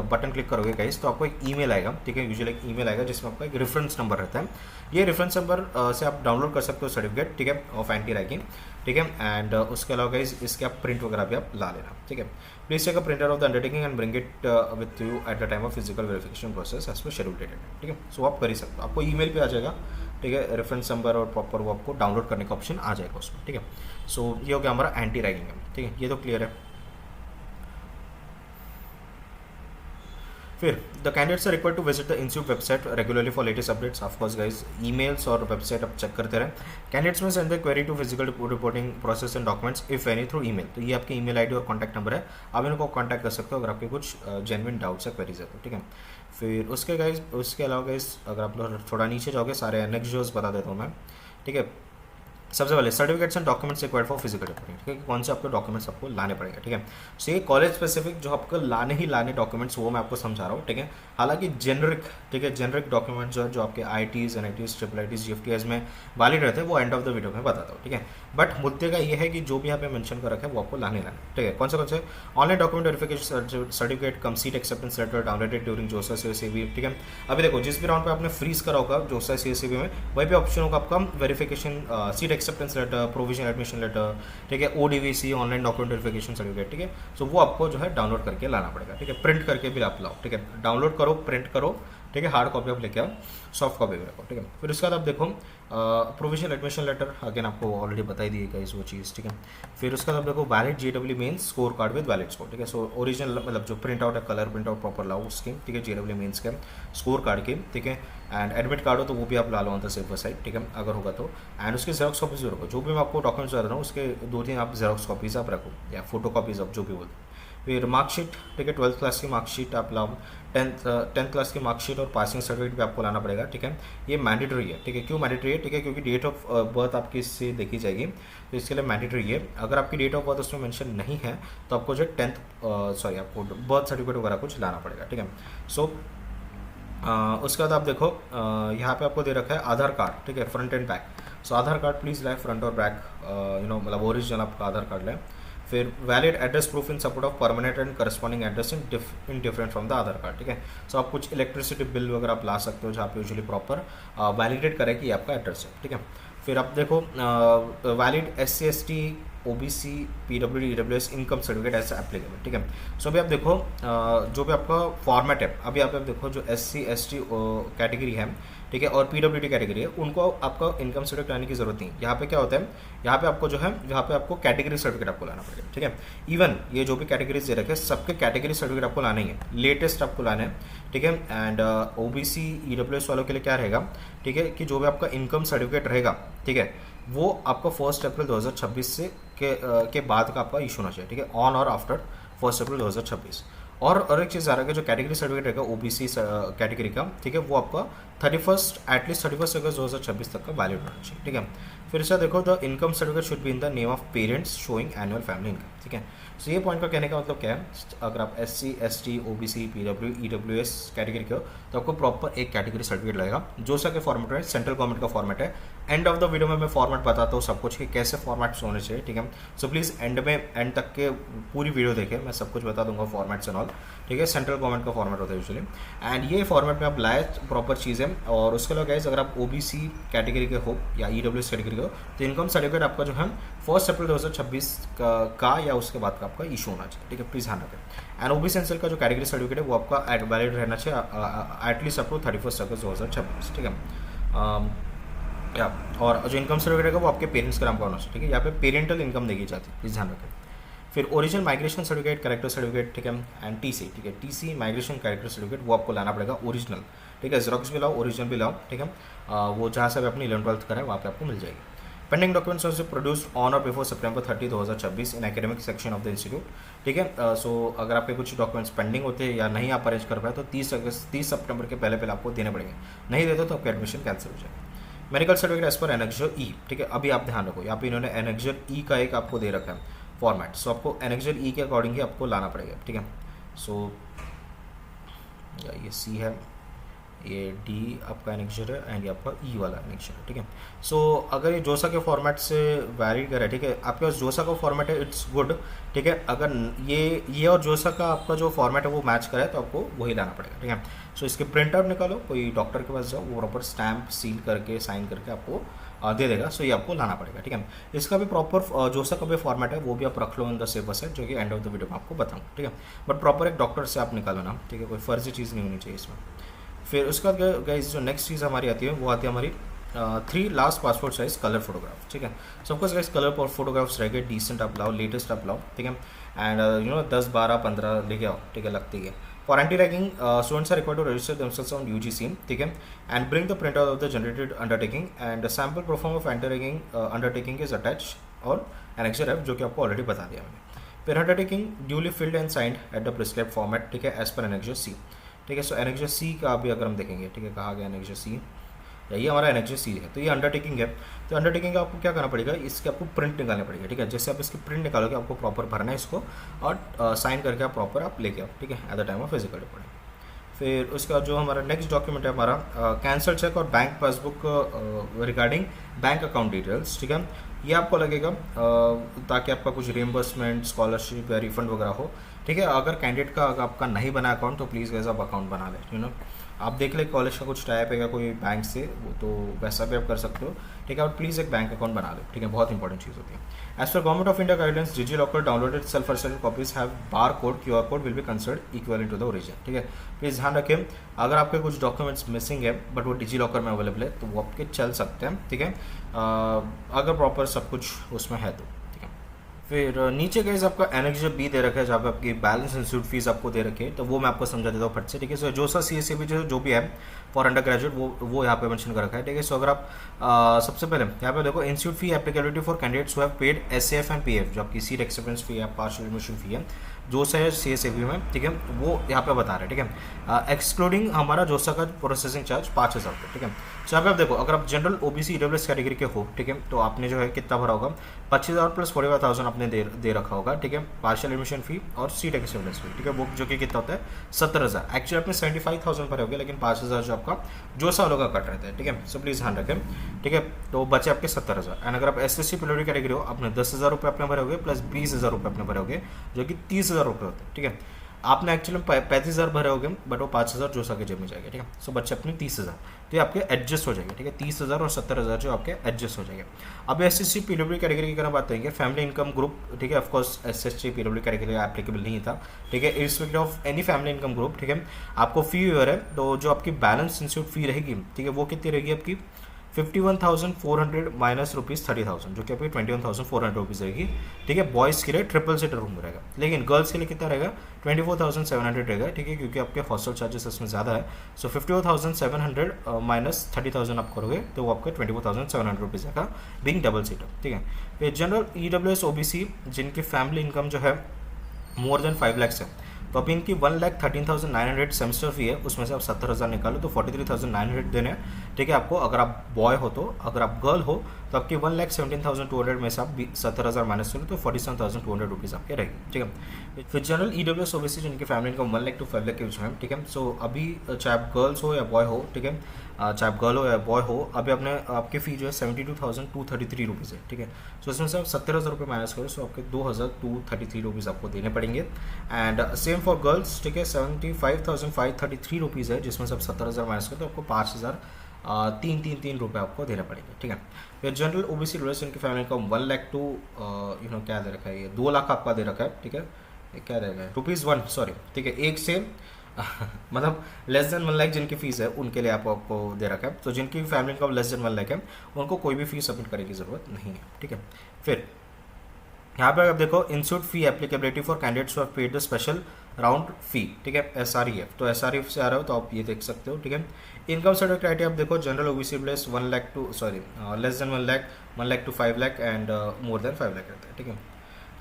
बटन क्लिक करोगे गाइस तो आपको एक ईमेल आएगा, ठीक है, यूजुअली एक ईमेल आएगा जिसमें आपका एक रेफरेंस नंबर रहता है। ये रेफरेंस नंबर से आप डाउनलोड कर सकते हो सर्टिफिकेट, ठीक है, ऑफ एंटी रैगिंग, ठीक है। एंड उसके अलावा गाइस इसके आप प्रिंट वगैरह भी आप ला लेना, ठीक है। Please take a printer of the undertaking and bring it with you at the time of physical verification process as per schedule dated, ठीक है। सो आप कर ही सकते हो, आपको ईमेल पे आ जाएगा, ठीक है, रेफरेंस नंबर और प्रॉपर वो आपको डाउनलोड करने का ऑप्शन आ जाएगा उसमें, ठीक है। सो ये हो गया हमारा एंटी रैगिंग, ठीक है, ये तो क्लियर है। फिर the candidates are required to visit the institute website regularly for latest updates. Of course guys emails और वेबसाइट आप चेक करते रहें। Candidates may send the query to physical reporting process and documents if any through email, तो ये आपकी email ID और contact number है, आप इनको कॉन्टैक्ट कर सकते हो अगर आपके कुछ जेन्युइन डाउट्स या क्वेरीज है तो, ठीक है। फिर उसके अलावा गाइस अगर आप लोग थोड़ा नीचे जाओगे सारे एनेक्जर्स बता देता हूँ मैं, ठीक है। सबसे पहले certificates and documents required for physical reporting, ठीक है, कौन से आपके डॉक्यूमेंट्स आपको लाने पड़ेंगे, ठीक है। सो ये कॉलेज स्पेसिफिक जो आपको लाने ही लाने डॉक्यूमेंट्स वो मैं आपको समझा रहा हूँ, ठीक है। हालांकि जेनरिक, ठीक है, जेनरिक डॉक्यूमेंट्स जो आपके IITs NITs IIITs GFTs में वैलिड रहते हैं वो एंड ऑफ द वीडियो में बताता हूँ, ठीक है। बट मुद्दे का ये है कि जो भी यहाँ पे मेंशन कर रखा है वो आपको लाने, ठीक है। कौन से online document verification certificate cum seat acceptance letter downloaded during JoSAA CSCB, ठीक है। अभी देखो जिस भी राउंड पे आपने फ्रीज करा होगा जोसा CSCB में वहीं पे ऑप्शन होगा आपका verification seat acceptance letter, provisional admission letter, ठीक है, ODVC online document verification certificate, ठीक है। सो वो आपको जो है डाउनलोड करके लाना पड़ेगा, ठीक है, प्रिंट करके भी आप लाओ, ठीक है, डाउनलोड करो, प्रिंट करो, ठीक है, हार्ड कॉपी आप लेके आओ, सॉफ्ट कॉपी भी रखो, ठीक है। फिर उसके बाद आप देखो प्रोविजनल एडमिशन लेटर, अगेन आपको ऑलरेडी बताई दी है वो चीज़, ठीक है। फिर उसके बाद आप देखो valid JEE Mains score card with valid score, ठीक है। सो ओरिजिनल मतलब जो प्रिंट आउट है, कलर प्रिंट आउट प्रॉपर लाओ उसके, ठीक है, JEE मेंस के स्कोर कार्ड के, ठीक है। एंड एडमिट कार्ड हो तो वो भी आप ला लो ऑन द सेफर साइड, ठीक है, अगर होगा तो। एंड उसके जेरोक्स कॉपीज भी रखो, जो भी मैं आपको डॉक्यूमेंट्स बता रहा हूँ उसके 2-3 आप जेरोक्स कॉपीज़ आप रखो, या फोटो कॉपीज़ आप जो भी बोलते। फिर मार्कशीट, ठीक है, 12th क्लास की मार्कशीट आप लाओ, 10th क्लास की मार्कशीट और पासिंग सर्टिफिकेट भी आपको लाना पड़ेगा, ठीक है। ये मैंडेटरी है, ठीक है। क्यों मैंडेटरी है? ठीक है, क्योंकि डेट ऑफ बर्थ आपकी इससे देखी जाएगी, तो इसके लिए मैंडेटरी है। अगर आपकी डेट ऑफ बर्थ उसमें मेंशन नहीं है तो आपको जो 10th आपको बर्थ सर्टिफिकेट वगैरह कुछ लाना पड़ेगा, ठीक है। सो उसके बाद आप देखो यहाँ पे आपको दे रखा है आधार कार्ड, ठीक है, front end back. So Aadhaar card please लाए फ्रंट और बैक, मतलब ओरिजिनल आपका आधार कार्ड लाए। फिर valid address proof in support of permanent and corresponding address in different from the Aadhaar card, ठीक है। सो आप कुछ इलेक्ट्रिसिटी बिल वगैरह आप ला सकते हो जहाँ पे यूजुअली प्रॉपर वैलिडेट करे कि आपका एड्रेस है, ठीक है। फिर आप देखो valid SC/ST OBC PWD EWS income certificate as applicable, ठीक है। सो अभी आप देखो जो भी आपका फॉर्मेट है, अभी आप देखो जो SC/ST कैटेगरी है, ठीक है, और PWD कैटेगरी है, उनको आपका इनकम सर्टिफिकेट लाने की जरूरत नहीं। यहाँ पे क्या होता है, यहाँ पे आपको जो है, यहाँ पे आपको कैटेगरी सर्टिफिकेट आपको लाना पड़ेगा, ठीक है। इवन ये जो भी कैटेगरीज दे रखे हैं सबके कैटेगरी सर्टिफिकेट आपको लाना ही है, लेटेस्ट आपको लाना है, ठीक है। एंड OBC EWS वालों के लिए क्या रहेगा, ठीक है, कि जो भी आपका इनकम सर्टिफिकेट रहेगा, ठीक है, वो आपका 1 अप्रैल 2026 से के बाद का आपका इशू होना चाहिए, ठीक है, ऑन और आफ्टर 1 अप्रैल 2026। और एक चीज़ आ रहा है कि जो कैटेगरी सर्टिफिकेट रहेगा OBC कैटेगरी का, ठीक है, वो आपका 31 अगस्त 2026 तक का वैलिड होना चाहिए, ठीक है। फिर से देखो the income certificate should be in the name of parents showing annual family income, ठीक है। सो ये पॉइंट का कहने का मतलब क्या है, अगर आप SC/ST OBC PWD EWS category के हो तो आपको प्रॉपर एक कैटेगरी सर्टिफिकेट लगेगा, जो सा के फॉर्मेट है, सेंट्रल गवर्नमेंट का फॉर्मेट है। एंड ऑफ द वीडियो में मैं फॉर्मेट बताता हूँ सब कुछ कि कैसे फॉर्मेट्स होने चाहिए, ठीक है। सो प्लीज़ एंड तक के पूरी वीडियो देखें, मैं सब कुछ बता दूंगा फॉर्मेट्स एंड ऑल, ठीक है। सेंट्रल गवर्नमेंट का फॉर्मेट होता है यूजुअली, एंड ये फॉर्मेट में आप लाए प्रॉपर चीज़ें। और उसके अलावा गाइस अगर आप OBC कैटेगरी के हो या EWS कैटेगरी के हो तो इनकम सर्टिफिकेट आपका जो है 1 अप्रैल 2026 का या उसके बाद का आपका इशू होना चाहिए, ठीक है, प्लीज़ ध्यान रखें। एंड OBC एंड का जो कैटेगरी सर्टिफिकेट है वो आपका वैलिड रहना चाहिए एटलीस्ट अप टू 31 अगस्त 2026, ठीक है। या और जो इनकम सर्टिफिकेट है वो आपके पेरेंट्स का नाम का होना चाहिए, ठीक है। यहाँ पे पेरेंटल इनकम देखी जाती है, प्लीज़ ध्यान रखें। फिर original migration certificate, character certificate, ठीक है, एंड TC, ठीक है, TC माइग्रेशन कैरेक्टर सर्टिफिकेट वो आपको लाना पड़ेगा ओरिजिनल, ठीक है। जेरोक्स भी लाओ, ओरिजिनल भी लाओ, ठीक है। वो जहाँ से भी अपनी 11th-12th करें वहाँ पे आपको मिल जाएगी। Pending documents also produced on or before September 30, 2026 in academic section of the institute, ठीक है। सो अगर आपके कुछ डॉक्यूमेंट्स पेंडिंग होते हैं या नहीं आप अरेंज कर पाए तो 30 सितंबर के पहले आपको देने पड़ेंगे, नहीं देते तो आपका एडमिशन कैंसिल हो जाएगा। Medical certificate as per annexure E, ठीक है। अभी आप ध्यान रखो, यहाँ पे इन्होंने एनेक्जर E का एक आपको दे रखा है फॉर्मेट, सो आपको एनेक्जर E के अकॉर्डिंग ही आपको लाना पड़ेगा, ठीक है। सो ये C है, ये D आपका एनेक्जर है, एंड ये आपका E वाला एनेक्जर है, ठीक है। सो अगर ये जोसा के फॉर्मेट से वैलिड करे, ठीक है, आपके पास जोसा का फॉर्मेट है, इट्स गुड, ठीक है। अगर ये और जोसा का आपका जो फॉर्मेट है वो मैच करे तो आपको वही लाना पड़ेगा, ठीक है। सो इसके प्रिंट आउट निकालो, कोई डॉक्टर के पास जाओ, वो प्रॉपर स्टैम्प सील करके साइन करके आपको दे देगा, सो ये आपको लाना पड़ेगा, ठीक है। इसका भी प्रॉपर जोसा का भी फॉर्मेट है वो भी आप रख लो इन द सेफर साइड, जो कि एंड ऑफ द वीडियो में आपको बताऊँ, ठीक है। बट प्रॉपर एक डॉक्टर से आप निकालो ना, ठीक है, कोई फर्जी चीज़ नहीं होनी चाहिए इसमें। फिर उसके बाद गाइस जो नेक्स्ट चीज़ हमारी आती है वो आती है हमारी 3 last passport size colour photograph, ठीक है। सबको गाइस कलर फोटोग्राफ्स रहेंगे, डिसेंट आप लाओ, लेटेस्ट आप लाओ, ठीक है। एंड 10, 12, 15 लेके आओ, ठीक है, लगती है। For anti ragging students are required to register themselves on UGC, ठीक है, and bring the print out of the generated undertaking and sample perform of anti ragging undertaking is attach और एनेक्जर है, जो कि आपको ऑलरेडी बता दिया मैंने। फिर undertaking duly filled and signed at the prescribe format, ठीक है, एज पर एनेक्जर C, ठीक है। सो एनेक्जर C का भी अगर हम देखेंगे, ठीक है, कहा गया एनेक्जर C, यही हमारा एनेक्जर C है, तो ये अंडरटेकिंग है। तो अंडरटेकिंग का आपको क्या करना पड़ेगा, इसके आपको प्रिंट निकालना पड़ेगा, ठीक है। जैसे आप इसकी प्रिंट निकालोगे आपको प्रॉपर भरना है इसको और साइन करके आप प्रॉपर आप लेके आओ, ठीक है, eight the time of physical reporting. फिर उसका जो हमारा नेक्स्ट डॉक्यूमेंट है हमारा कैंसल चेक और bank passbook regarding bank account details, ठीक है। ये आपको लगेगा ताकि आपका कुछ रिएम्बर्समेंट, स्कॉलरशिप या रिफंड वगैरह हो, ठीक है। अगर कैंडिडेट का अगर आपका नहीं बना अकाउंट तो प्लीज़ वैसा आप अकाउंट बना लें, यू नो। आप देख ले कॉलेज का कुछ टाइप है कोई बैंक से, वो तो वैसा भी आप कर सकते हो, ठीक है। और प्लीज़ एक बैंक अकाउंट बना ले, ठीक है, बहुत इंपॉर्टेंट चीज़ होती है। As per government of India guidance DigiLocker downloaded self attested copies have bar code QR code will be considered equivalent to the origin, ठीक है। प्लीज़ ध्यान रखें, अगर आपके कुछ डॉक्यूमेंट्स मिसिंग है बट वो डिजिलॉकर में अवेलेबल है तो वो आपके चल सकते हैं, ठीक है, अगर प्रॉपर सब कुछ उसमें है तो, ठीक है। फिर नीचे गाइस आपका एनेक्स बी दे रखा है जहाँ पे आपकी बैलेंस इंस्टीट्यूट फीस आपको दे रखी है, तो वो मैं आपको समझा देता हूँ फट से, ठीक है। सो जो सा सी एस भी जो भी है फॉर अंडर ग्रेजुएट वो यहाँ पे मेंशन कर रखा है, ठीक है। सो अगर आप सबसे पहले यहाँ पे देखो institute fee applicability for candidates who have paid SAF and PF, जो आपकी सीट एक्सेप्टेंस फी है, पार्शियल एडमिशन फी है, जो है सी एस में, ठीक है, वो यहाँ पे बता रहे हैं, ठीक है। एक्सक्लूडिंग हमारा जोसा का प्रोसेसिंग चार्ज 5,000 रुपये, ठीक है। सो यहाँ पे आप देखो अगर आप जनरल ओबीसी ईडब्ल्यूएस कैटेगरी के हो, ठीक है, तो आपने जो है कितना भरा होगा, 25,000 प्लस 45,000 आपने दे रखा होगा, ठीक है, पार्शियल एडमिशन फी और सीट एक्सेप्टेंस फी, ठीक है, वो जो कि कितना होता है 70,000। एक्चुअली आपने 75,000 भरे होगे, लेकिन 5,000 जो आपका जो सालों का कट रहता है, ठीक है। सो प्लीज़ ध्यान रखें, ठीक है। तो बचे आपके 70,000। एंड अगर आप एस सी पीडब्ल्यू कैटेगरी हो, आपने 10,000 रुपये अपने भरे होगे प्लस 20,000 रुपये अपने भरे होगे, जो कि 30,000 रुपये होते हैं, ठीक है। आपने एक्चुअली 35,000 भरे होंगे, बट वो 5,000 जो के जेब में जाएगा, ठीक है। सो बच्चे अपने 30,000, तो ये आपके एडजस्ट हो जाएंगे, ठीक है। 30,000 और 70,000 जो आपके एडजस्ट हो जाएंगे। अब S S C PW category की अगर बात करेंगे, फैमिली इनकम ग्रुप, ठीक है, of course S S C PW category applicable नहीं था, ठीक है। Irrespective of any family income group, ठीक है, आपको फी वेवर है, तो जो आपकी बैलेंस इंस्टीट्यूट फी रहेगी, ठीक है, वो कितनी रहेगी आपकी 51,400 माइनस रुपीज़ 30,000, जो कि आपकी 21,400 रुपीज़ रहेगी, ठीक है। बॉयज़ के लिए ट्रिपल सीटर रूम रहेगा, लेकिन गर्ल्स के लिए कितना रहेगा 24,700 रहेगा, ठीक है, क्योंकि आपके हॉस्टल चार्जेस इसमें ज़्यादा है। सो 54,700 माइनस 30,000 आप करोगे तो वो आपका 24,700 रुपीज़ का बीइंग डबल सीटर, ठीक है। फिर जनरल EWS OBC जिनकी फैमिली इनकम जो है मोर देन 5 लाख है, तो अभी इनकी 1,13,900 सेमेस्टर फी है, उसमें से आप 70,000 निकालो तो 43,900 देने हैं, ठीक है, आपको। अगर आप बॉय हो तो, अगर आप गर्ल हो तो आपकी 1,17,200 में से आप 70,000 माइनस करो तो 47,200 रुपीज़ आपके रहेगी, ठीक है। फिर जनरल EWS OBC जिनकी family income 1 lakh to 5 lakh के बीच में, ठीक है। सो अभी चाहे आप गर्ल्स हो या बॉय हो, ठीक है, चाहे आप गर्ल हो या बॉय हो, अभी आपने आपकी फ़ी जो है 72,233 रुपीज़ है, ठीक है। सो इसमें से आप 70,000 रुपये माइनस करो, सो आपके 2,233 रुपीज़ आपको देने पड़ेंगे। एंड सेम फॉर गर्ल्स, ठीक है, 75,533 रुपीज़ है, जिसमें से आप 70,000 माइनस करो तो आपको 5,333 रुपये आपको देने पड़ेंगे, ठीक है। फिर जनरल OBC रूरल इनकी फैमिली का 1 लाख टू क्या दे रखा है, ये 2 लाख आपका दे रखा है, ठीक है। ये क्या दे रखा है ₹1 सॉरी, ठीक है, एक से मतलब लेस देन 1 लाख जिनकी फीस है उनके लिए आपको दे रखा है। तो जिनकी family income less than 1 lakh है उनको कोई भी फीस सबमिट करने की ज़रूरत नहीं है, ठीक है। फिर यहाँ पर आप देखो institute fee applicability for candidates who have paid the special round fee, ठीक है, SREF, तो SREF से आ रहा हो तो आप ये देख सकते हो, ठीक है। इनकम सर्टिफिकेट क्राइटेरिया आप देखो general OBC plus 1 lakh to sorry less than 1 lakh, 1 lakh to 5 lakh and more than 5 lakh रहता है, ठीक है।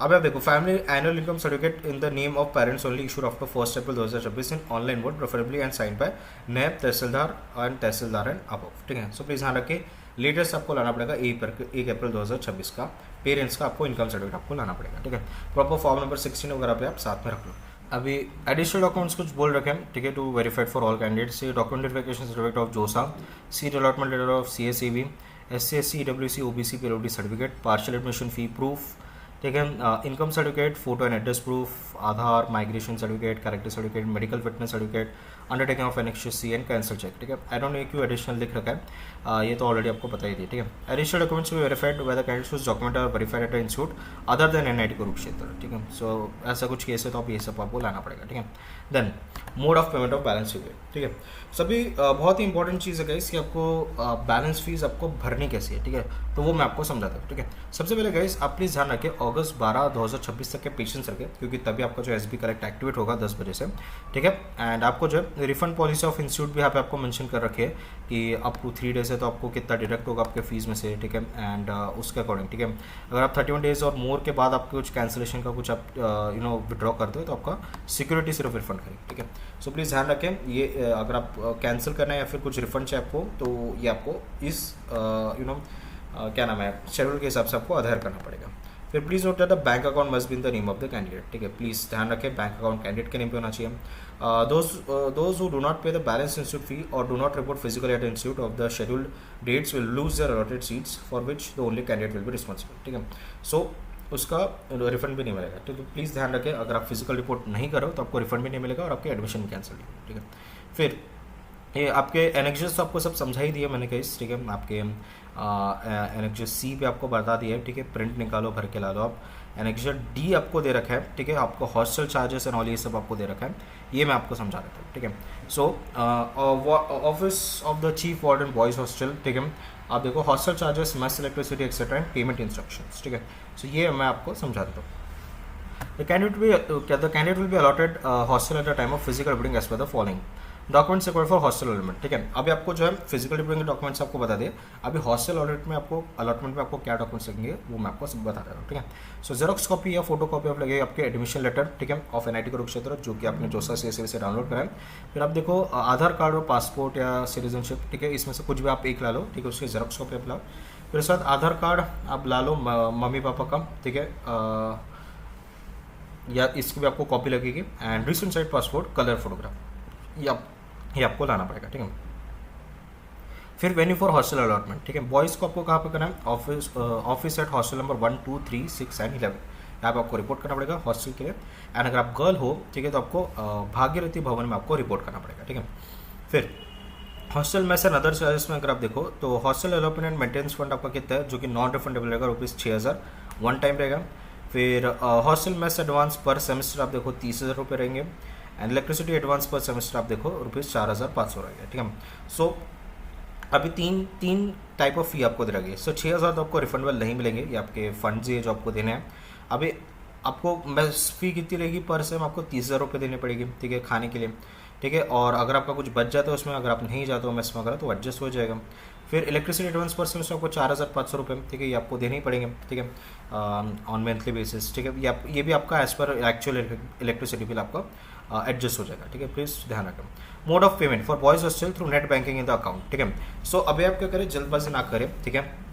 अब आप देखो family annual income certificate in the name of parents only issued after 1 April 2026 in online mode preferably and sign by naib tehsildar and above, ठीक है। So please ध्यान रखें लेटेस्ट आपको लाना पड़ेगा 1 अप्रैल 2026 का पेरेंट्स का आपको इनकम सर्टिफिकेट आपको लाना पड़ेगा, ठीक है। प्रॉपर फॉर्म नंबर 16 वगैरह पे आप साथ में रख लो। अभी एडिशनल डॉक्यूमेंट्स कुछ बोल रखे हैं, ठीक है, to verified for all candidates, document verification certificate of JoSAA, seat allotment letter of CSEB, SC EWC OBC PWD certificate, partial admission fee proof, ठीक है, income certificate, photo and address proof, Aadhaar, migration certificate, character certificate, medical fitness certificate, undertaking of annexures C and cancer check, ठीक है। I don't know क्यों additional लिख रखा है, ये तो ऑलरेडी आपको पता ही थी, ठीक है। एडिशनल डॉक्यूमेंट्स भी verified by the candidates document are verified at institute other than NIT Kurukshetra, ठीक है। सो ऐसा कुछ केस है तो आप ये सब आपको लाना पड़ेगा, ठीक है। Then mode of payment of balance fee, ठीक है। सभी बहुत ही इंपॉर्टेंट चीज़ है गाइस कि आपको बैलेंस फीस आपको भरनी कैसी है, ठीक है, तो वो मैं आपको समझाता हूँ, ठीक है। सबसे पहले गाइस आप प्लीज़ ध्यान रखें अगस्त 12, 2026 तक के पेशेंस रखें, क्योंकि तभी आपका जो SB कलेक्ट एक्टिवेट होगा 10 बजे से, ठीक है। एंड आपको जो है रिफंड पॉलिसी ऑफ इंस्टीट्यूट भी यहाँ पे आपको मेंशन कर रखी है कि अप टू 3 डेज है तो आपको कितना डिडक्ट होगा आपके फीस में से, ठीक है। एंड उसके अकॉर्डिंग, ठीक है, अगर आप 31 डेज और मोर के बाद आपके कुछ कैंसिलेशन का कुछ आप विड्रॉ करते हो तो आपका सिक्योरिटी सिर्फ रिफंड करेगी, ठीक है। सो प्लीज़ ध्यान रखें ये अगर आप कैंसिल करना है या फिर कुछ रिफंड चाहिए आपको तो ये आपको इस क्या नाम है शेड्यूल के हिसाब से आपको अधेयर करना पड़ेगा। फिर please note that the bank account must be in the name of the candidate, ठीक है। प्लीज़ ध्यान रखें बैंक अकाउंट कैंडिडेट के नेम पे होना चाहिए। Those who do not pay the balance institute fee और do not report physically at institute of the scheduled dates will lose their allotted seats for which the only candidate will be responsible, ठीक है। सो उसका refund भी नहीं मिलेगा, तो please ध्यान रखें अगर आप फिजिकल रिपोर्ट नहीं करो तो आपको रिफंड भी नहीं मिलेगा और आपकी एडमिशन भी कैंसिल होगी, ठीक है। फिर ये आपके एनेक्सेस तो आपको सब समझा ही दिया मैंने कहीं, ठीक है। आपके एनेक्सेस सी पे आपको बता दिया है, ठीक है। प्रिंट निकालो, भर के ला लो आप। एनेक्सेस डी आपको दे रखा है, ठीक है। आपको हॉस्टल चार्जेस एंड ऑल ये सब आपको दे रखा है, ये मैं आपको समझा देता हूँ, ठीक है। सो office of the chief warden boys hostel, ठीक है। आप देखो hostel charges, mess electricity etcetera and payment instructions, ठीक है। सो ये मैं आपको समझा देता हूँ। The candidate will be allotted hostel at the time of physical reporting as per the following documents required for hostel allotment, ठीक है। अभी आपको जो है फिजिकल रिपोर्टिंग के डॉक्यूमेंट्स आपको बता दिए। अभी हॉस्टल अलॉटमेंट में आपको क्या डॉक्यूमेंट्स लगेंगे वो मैं आपको सब बता रहा हूँ, ठीक है। सो जेरोक्स कॉपी या फोटो कॉपी आप लगेगी आपके एडमिशन लेटर, ठीक है, ऑफ एनआईटी कुरुक्षेत्र, जो कि आपने जोसा से डाउनलोड कराए। फिर आप देखो आधार कार्ड और पासपोर्ट या सिटीजनशिप, ठीक है, इसमें से कुछ भी आप एक ला लो, ठीक है, उसकी जेरोक्स कॉपी आप लाओ। फिर उसके बाद आधार कार्ड आप ला लो मम्मी पापा का, ठीक है, या इसकी भी आपको कॉपी लगेगी। And recent side passport colour photograph ये आपको लाना पड़ेगा, ठीक है। फिर वेन्यू फॉर हॉस्टल अलॉटमेंट, ठीक है। बॉयज़ को आपको कहाँ पे करना है, office at hostel number 1, 2, 3, 6 and 11, यहाँ पे आपको रिपोर्ट करना पड़ेगा हॉस्टल के लिए। एंड अगर आप गर्ल हो, ठीक है, तो आपको भागीरथी भवन में आपको रिपोर्ट करना पड़ेगा, ठीक है। फिर हॉस्टल में से अदर चार्जेस में अगर आप देखो तो hostel allotment and maintenance fund आपका कितना है, जो कि नॉन रिफंडेबल रहेगा, ₹6000 वन टाइम रहेगा। फिर हॉस्टल मेस एडवांस पर सेमेस्टर आप देखो 30,000 रुपये रहेंगे। एंड इलेक्ट्रिसिटी एडवांस पर सेमेस्टर आप देखो ₹4,500 रहेगा, ठीक है। सो अभी तीन टाइप ऑफ फी आपको दे रही है। सो 6,000 तो आपको रिफंडेबल नहीं मिलेंगे, ये आपके फंड्स ये जो आपको देने हैं। अभी आपको मेस फी कितनी रहेगी पर सेम, आपको 30,000 रुपये देनी पड़ेगी, ठीक है, खाने के लिए, ठीक है। और अगर आपका कुछ बच जाता है उसमें, अगर आप नहीं जाते हो मेस में अगर, तो एडजस्ट हो जाएगा। फिर इलेक्ट्रिसिटी एडवांस पर सेमेस्टर आपको 4,500 रुपये, ठीक है, ये आपको देने ही पड़ेंगे, ठीक है, ऑन मंथली बेसिस, ठीक है। ये भी आपका as per actual electricity bill आपका एडजस्ट हो जाएगा, ठीक है। प्लीज़ ध्यान रखें। Mode of payment for boys hostel through net banking in the account, ठीक है। सो अभी आप क्या करें, जल्दबाजी ना करें, ठीक है।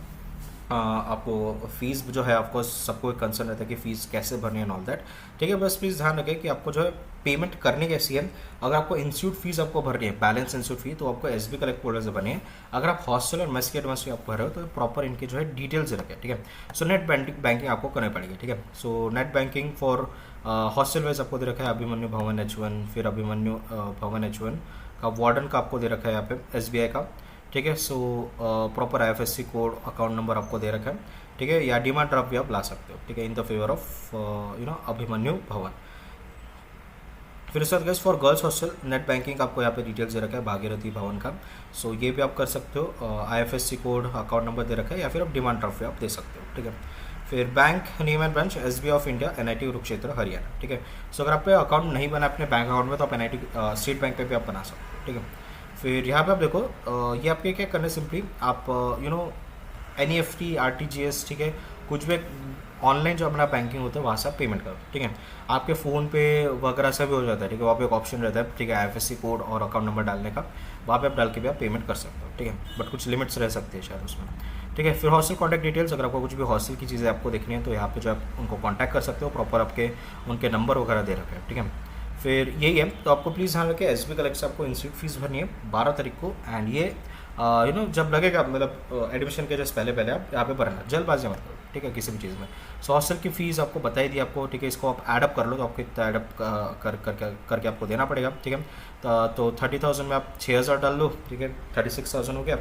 आपको फीस जो है ऑफकोर्स सबको एक कंसर्न रहता है कि फ़ीस कैसे भरनी है, ऑल दैट, ठीक है। बस प्लीज़ ध्यान रखें कि आपको जो है पेमेंट करनी कैसी है। अगर आपको इंस्टीट्यूट फीस आपको भरनी है, बैलेंस इंस्टीट्यूट फी, तो आपको एसबी कलेक्ट पोर्टल से बने। अगर आप हॉस्टल और मेस के एडवांस आप भर रहे हो तो प्रॉपर इनके जो है डिटेल्स रखें, ठीक है। सो नेट बैंकिंग आपको करनी पड़ेगी, ठीक है। So net banking for hostel wise आपको दे रखा है अभिमन्यु भवन H1, फिर अभिमन्यु भवन H1 का वार्डन का आपको दे रखा है यहाँ पे SBI का, ठीक है। So proper IFSC code, account number आपको दे रखा है, ठीक है, या डिमांड ड्राफ्ट भी आप ला सकते हो, ठीक है, in the favour of Abhimanyu भवन। फिर sir gas for girls hostel net banking आपको यहाँ पे डिटेल्स दे रखा है भागीरथी भवन का। सो ये भी आप कर सकते हो, IFSC कोड, अकाउंट नंबर दे रखा है, या फिर आप डिमांड ड्राफ्ट भी आप दे सकते हो, ठीक है। फिर bank name and branch SBI of India NIT Kurukshetra Haryana, ठीक है। सो अगर आप पे अकाउंट नहीं बना अपने बैंक अकाउंट में तो आप NIT स्टेट बैंक पे भी आप बना सकते हो, ठीक है। फिर यहाँ पे आप देखो ये आपके क्या करना है, सिंपली आप NEFT RTGS, ठीक है, कुछ भी ऑनलाइन जो अपना बैंकिंग होता है वहाँ से आप पेमेंट करो, ठीक है। आपके फ़ोन पे वगैरह से भी हो जाता है, ठीक है। वहाँ पे एक ऑप्शन रहता है, ठीक है, IFSC कोड और अकाउंट नंबर डालने का, वहाँ पे आप डाल के भी आप पेमेंट कर सकते हो, ठीक है। बट कुछ लिमिट्स रह सकती है शायद उसमें, ठीक है। फिर हॉस्टल कॉन्टैक्ट डिटेल्स, अगर आपको कुछ भी हॉस्टल की चीज़ें आपको देखनी है तो यहाँ पे जो आप उनको कॉन्टैक्ट कर सकते हो, प्रॉपर आपके उनके नंबर वगैरह दे रखे हैं, ठीक है। फिर यही है, तो आपको प्लीज़ ध्यान रखें SB कलेक्ट से आपको इंस्टीट्यूट फीस भरनी है 12 तारीख को। एंड ये जब लगेगा, मतलब एडमिशन के जस्ट पहले आप यहाँ पे भरना, जल्दबाजी मत करो, ठीक है, किसी भी चीज़ में। सो हॉस्टल की फ़ीस आपको बताई दी आपको, ठीक है। इसको आप एडअप कर लो तो आपको इतना एडअप करके आपको देना पड़ेगा, ठीक है। तो 30,000 में आप 6,000 डाल लो, ठीक है, 36,000 हो गया।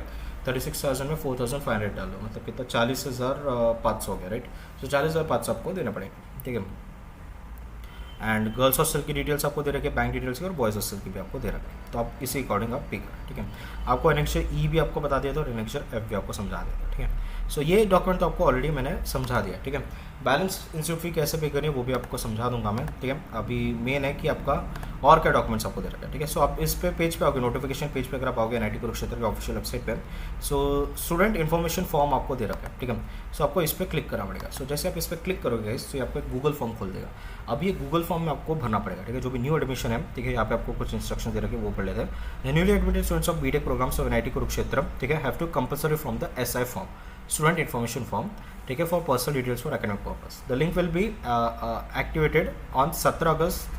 36,000 में 4,500 डाल लो, मतलब कितना 40,500 हो गया, राइट। सो 40,500 आपको देना पड़ेगा, ठीक है। एंड गर्ल्स हॉस्टल की डिटेल्स आपको दे रखे हैं, बैंक डिटेल्स की, और बॉयज़ हॉस्टल की भी आपको दे रखे हैं, तो आप इसी अकॉर्डिंग आप पे करें, ठीक है। आपको एनेक्चर E भी आपको बता दिया था और एनेक्चर F भी आपको समझा दिया था, ठीक है। सो ये डॉक्यूमेंट तो आपको ऑलरेडी मैंने समझा दिया, ठीक है। बैलेंस इंस्टीट्यूट फी कैसे पे करनी है वो भी आपको समझा दूंगा मैं, ठीक है। अभी मेन है कि आपका और क्या डॉक्यूमेंट्स आपको दे रखा है, ठीक है। सो आप इस पे पेज पे आओगे, नोटिफिकेशन पेज पे अगर आप आओगे NIT कुरुक्षेत्र के ऑफिशियल वेबसाइट पे, सो स्टूडेंट इन्फॉर्मेशन फॉर्म आपको दे रखा है, ठीक है। सो आपको इस पर क्लिक करना पड़ेगा। सो जैसे आप इस पर क्लिक करोगे तो ये आपको एक गूगल फॉर्म खोल देगा। अब ये गूगल फॉर्म में आपको भरना पड़ेगा, ठीक है। जो भी न्यू एडमिशन है, ठीक है, यहाँ पे आपको कुछ इंस्ट्रक्शन दे रखे वो पढ़ लेते हैं। Newly admitted students of BTech programs of NIT Kurukshetra, ठीक है, have to compulsory from the SI form, student information form, ठीक है, for personal details for academic purpose. The link will be activated on 17 August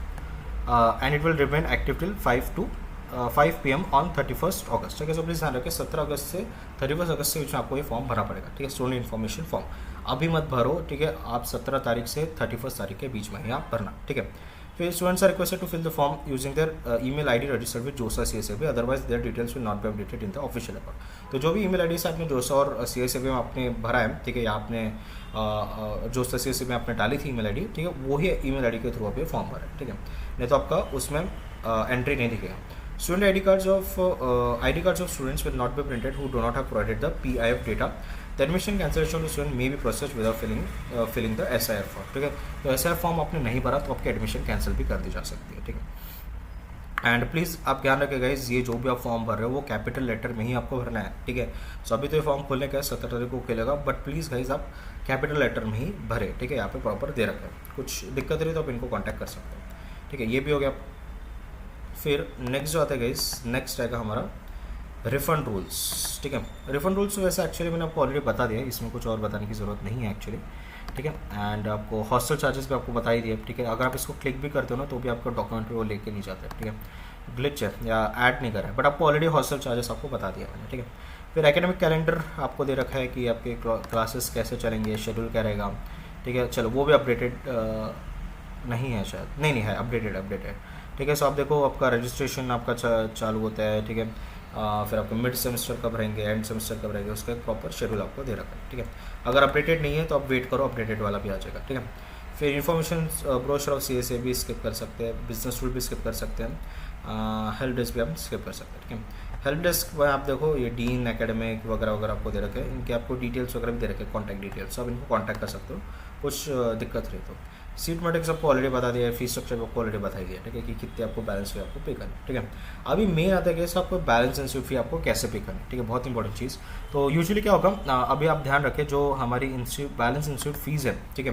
and it will remain active till 5 PM on 31 August, ठीक है। So please ध्यान रखें 17 अगस्त से 31 अगस्त के बीच में आपको ये फॉर्म भरना पड़ेगा, ठीक है। स्टूडेंट इन्फॉर्मेशन फॉर्म अभी मत भरो, ठीक है, आप 17 तारीख से 31 तारीख के बीच में यहाँ भरना, ठीक है। फिर students are requested to fill the form using their email ID registered with JoSAA CSAB, otherwise their details will not be updated in the official account. तो जो भी ईमेल आईडी से आपने जोसा और CSAB में आपने भरा है, ठीक है, या आपने जोसा CSAB में आपने डाली थी ईमेल आईडी, ठीक है, वही ईमेल आईडी के थ्रू आप ये फॉर्म भरा है, ठीक है, नहीं तो आपका उसमें एंट्री नहीं दिखेगा। Student ID cards of students will not be printed who do not have provided the PIF data. The admission cancellation to student may be processed without filling the SIR form, ठीक है। तो SIR form आपने नहीं भरा तो आपकी admission cancel भी कर दी जा सकती है, ठीक है। एंड प्लीज़ आप ध्यान रखें गाइस, ये जो भी आप फॉर्म भर रहे हो वो कैपिटल लेटर में ही आपको भरना है, ठीक है। सो अभी तो ये फॉर्म खोलने का 17 तारीख को खुलेगा, बट प्लीज़ गाइस आप कैपिटल लेटर में ही भरे, ठीक है। यहाँ पे प्रॉपर दे रखा है, कुछ दिक्कत रही तो आप इनको कॉन्टैक्ट कर सकते हो, ठीक है। ये भी हो गया। फिर नेक्स्ट जो आता है गाइस, नेक्स्ट आएगा हमारा रिफ़ंड रूल्स, ठीक है। रिफ़ंड रूल्स वैसे एक्चुअली मैंने आपको ऑलरेडी बता दिया है, इसमें कुछ और बताने की ज़रूरत नहीं है एक्चुअली, ठीक है। एंड आपको हॉस्टल चार्जेस भी आपको बता ही दिए, ठीक है। अगर आप इसको क्लिक भी करते हो ना तो भी आपका डॉक्यूमेंट वो लेके नहीं जाता है, ठीक है। ग्लिच है या ऐड नहीं करा है, बट आपको ऑलरेडी हॉस्टल चार्जेस आपको बता दिया मैंने, ठीक है। फिर एकेडमिक कैलेंडर आपको दे रखा है कि आपके क्लासेस कैसे चलेंगे, शेड्यूल क्या रहेगा, ठीक है। चलो वो भी अपडेटेड नहीं है शायद, नहीं है, अपडेटेड, ठीक है। सो आप देखो आपका रजिस्ट्रेशन आपका चालू होता है, ठीक है। फिर आपको मिड सेमेस्टर कब रहेंगे, एंड सेमेस्टर कब रहेंगे, उसका एक प्रॉपर शेड्यूल आपको दे रखा है, ठीक है। अगर अपडेटेड नहीं है तो आप वेट करो, अपडेटेड वाला भी आ जाएगा, ठीक है। फिर इन्फॉर्मेशन ब्रोशर ऑफ CSA भी स्किप कर सकते हैं, बिजनेस रूल भी स्किप कर सकते हैं, हेल्प डेस्क भी आप स्किप कर सकते हैं, ठीक है। हेल्प डेस्क में आप देखो ये डीन एकेडमिक वगैरह आपको दे रखे हैं, इनके आपको डिटेल्स वगैरह भी दे रखे हैं, कॉन्टैक्ट डिटेल्स, आप इनको कॉन्टैक्ट कर सकते हो कुछ दिक्कत रही तो। सीट मैट्रिक्स आपको ऑलरेडी बता दिया है, फीस स्ट्रक्चर आपको ऑलरेडी बताई दिया है, ठीक है, कि कितने आपको बैलेंस फी आपको पे करना है, ठीक है। अभी मेन आता है कि आपको बैलेंस इंस्टीट्यूट फी आपको कैसे पे करना है, ठीक है, बहुत इंपॉर्टेंट चीज़। तो यूजुअली क्या होगा, अभी आप ध्यान रखें, जो हमारी बैलेंस इंस्टीट्यूट फीस है, ठीक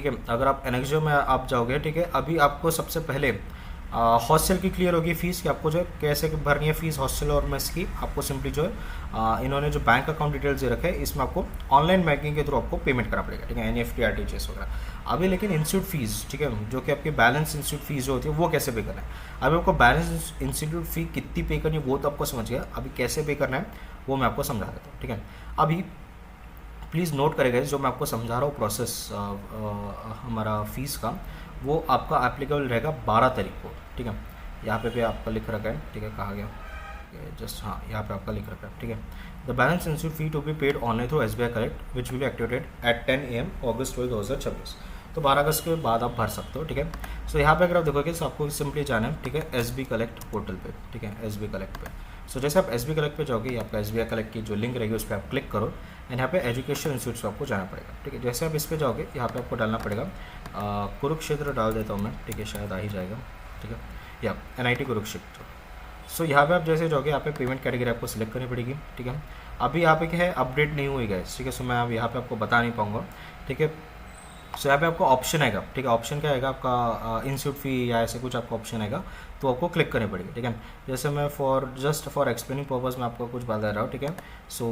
है, अगर आप एनेक्सियो में आप जाओगे, ठीक है, अभी आपको सबसे पहले हॉस्टल की क्लियर होगी फीस कि आपको जो है कैसे भरनी है फीस हॉस्टल और मेस की। आपको सिंपली जो है इन्होंने जो बैंक अकाउंट डिटेल्स दे रखे हैं, इसमें आपको ऑनलाइन बैंकिंग के थ्रू आपको पेमेंट करना पड़ेगा, ठीक है, NEFT RTGS वगैरह। अभी लेकिन इंस्टीट्यूट फीस, ठीक है, जो कि आपकी बैलेंस इंस्टीट्यूट फीस जो होती है वो कैसे पे करना है। अभी आपको बैलेंस इंस्टीट्यूट फी कितनी पे करनी है वो तो आपको समझ गया, अभी कैसे पे करना है वो मैं आपको समझा देता हूँ, ठीक है। अभी प्लीज़ नोट करेगा जो मैं आपको समझा रहा हूँ प्रोसेस हमारा फ़ीस का, वो आपका एप्लीकेबल रहेगा 12 तारीख को, ठीक है। यहाँ पे भी आपका लिख रखा है, ठीक है, कहा गया जस्ट, हाँ, यहाँ पे आपका लिख रखा है, ठीक है। The balance institute fee to be paid online through SBI collect which will be activated at 10 AM August 12, 2026। तो 12 अगस्त के बाद आप भर सकते हो, ठीक है। सो यहाँ पे अगर आप देखोगे तो आपको सिंपली जाना है, ठीक है, SB कलेक्ट पोर्टल पे, ठीक है, SB कलेक्ट पे। सो जैसे आप SB कलेक्ट पे जाओगे, आपका SBI कलेक्ट की जो लिंक रहेगी उस पर आप क्लिक करो, एंड यहाँ पे एजुकेशन इंस्टीट्यूट पे आपको जाना पड़ेगा, ठीक है। जैसे आप इस पे जाओगे, यहाँ पे आपको डालना पड़ेगा कुरुक्षेत्र डाल देता हूँ मैं, ठीक है, शायद आ ही जाएगा, ठीक है, या NIT कुरुक्षेत्र। सो यहाँ पे आप जैसे जाओगे, यहाँ पे पेमेंट कैटेगरी आपको सिलेक्ट करनी पड़ेगी, ठीक है। अभी यहाँ पे क्या है, अपडेट नहीं हुई गाइस, ठीक है। सो मैं अब यहाँ पे आपको बता नहीं पाऊँगा, ठीक है। सो यहाँ पे आपको ऑप्शन आएगा, ठीक है, ऑप्शन क्या आएगा आपका इंस्टीट्यूट फी या ऐसे कुछ आपका ऑप्शन आएगा, तो आपको क्लिक करनी पड़ेगी, ठीक है। जैसे मैं जस्ट फॉर एक्सप्लेनिंग पर्पस में आपको कुछ बता रहा हूँ, ठीक है। सो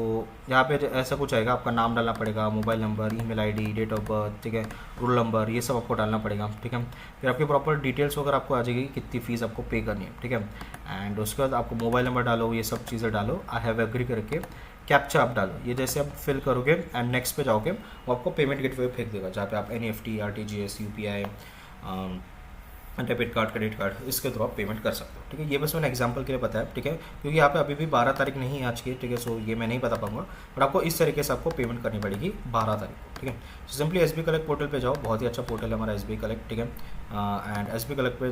यहाँ पे ऐसा कुछ आएगा, आपका नाम डालना पड़ेगा, mobile number, email ID, date of birth, ठीक है, रोल नंबर, ये सब आपको डालना पड़ेगा, ठीक है। फिर आपकी प्रॉपर डिटेल्स वगैरह आपको आ जाएगी, कितनी फीस आपको पे करनी है, ठीक है। एंड उसके बाद आपको मोबाइल नंबर डालो, ये सब चीज़ें डालो, आई हैव एग्री करके कैप्चा आप डालो, ये जैसे आप फिल करोगे एंड नेक्स्ट पे जाओगे, वो आपको पेमेंट गेटवे फेंक देगा, जहाँ पे आप NEFT RTGS UPI debit card, credit card, इसके थ्रू आप पेमेंट कर सकते हो, ठीक है। ये बस मैंने एग्जांपल के लिए बताया, ठीक है, क्योंकि यहाँ पे अभी भी 12 तारीख नहीं है आज की, ठीक है। सो ये मैं नहीं बता पाऊंगा, बट आपको इस तरीके से आपको पेमेंट करनी पड़ेगी 12 तारीख को, ठीक है। So simply SB collect portal पे जाओ, बहुत ही अच्छा पोर्टल है हमारा SB कलेक्ट, ठीक है। एंड SB कलेक्ट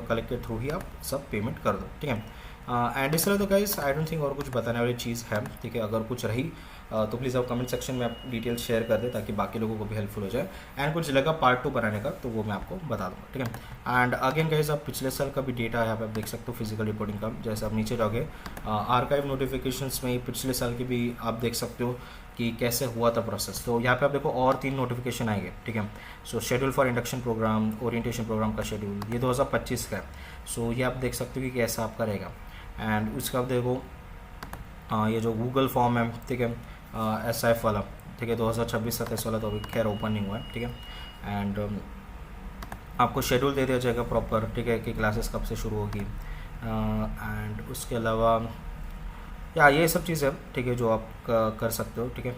कलेक्ट के थ्रू ही आप सब पेमेंट कर दो, ठीक है। एंड इस तरह तो गाइस आई डोंट थिंक और कुछ बताने वाली चीज़ है, ठीक है। अगर कुछ रही तो प्लीज़ आप कमेंट सेक्शन में आप डिटेल्स शेयर कर दें ताकि बाकी लोगों को भी हेल्पफुल हो जाए। एंड कुछ लगा पार्ट 2 बनाने का तो वो मैं आपको बता दूँगा, ठीक है। एंड अगेन गाइस आप पिछले साल का भी डेटा यहाँ पे आप देख सकते हो, फिजिकल रिपोर्टिंग का। जैसे आप नीचे जाओगे आर्काइव नोटिफिकेशंस में पिछले साल की भी आप देख सकते हो कि कैसे हुआ था प्रोसेस। तो यहाँ पे आप देखो और 3 नोटिफिकेशन आएंगे, ठीक है। So schedule for induction program, orientation program का शेड्यूल, ये 2025 का है। सो ये आप देख सकते हो कि कैसा आपका रहेगा। एंड उसका आप देखो ये जो गूगल फॉर्म है, ठीक है, SIF वाला, ठीक है, 2026-27 वाला तो अभी खैर ओपन नहीं हुआ है, ठीक है। एंड आपको शेड्यूल दे दिया जाएगा प्रॉपर, ठीक है, कि क्लासेस कब से शुरू होगी। एंड उसके अलावा या ये सब चीज़ें, ठीक है, जो आप कर सकते हो, ठीक है।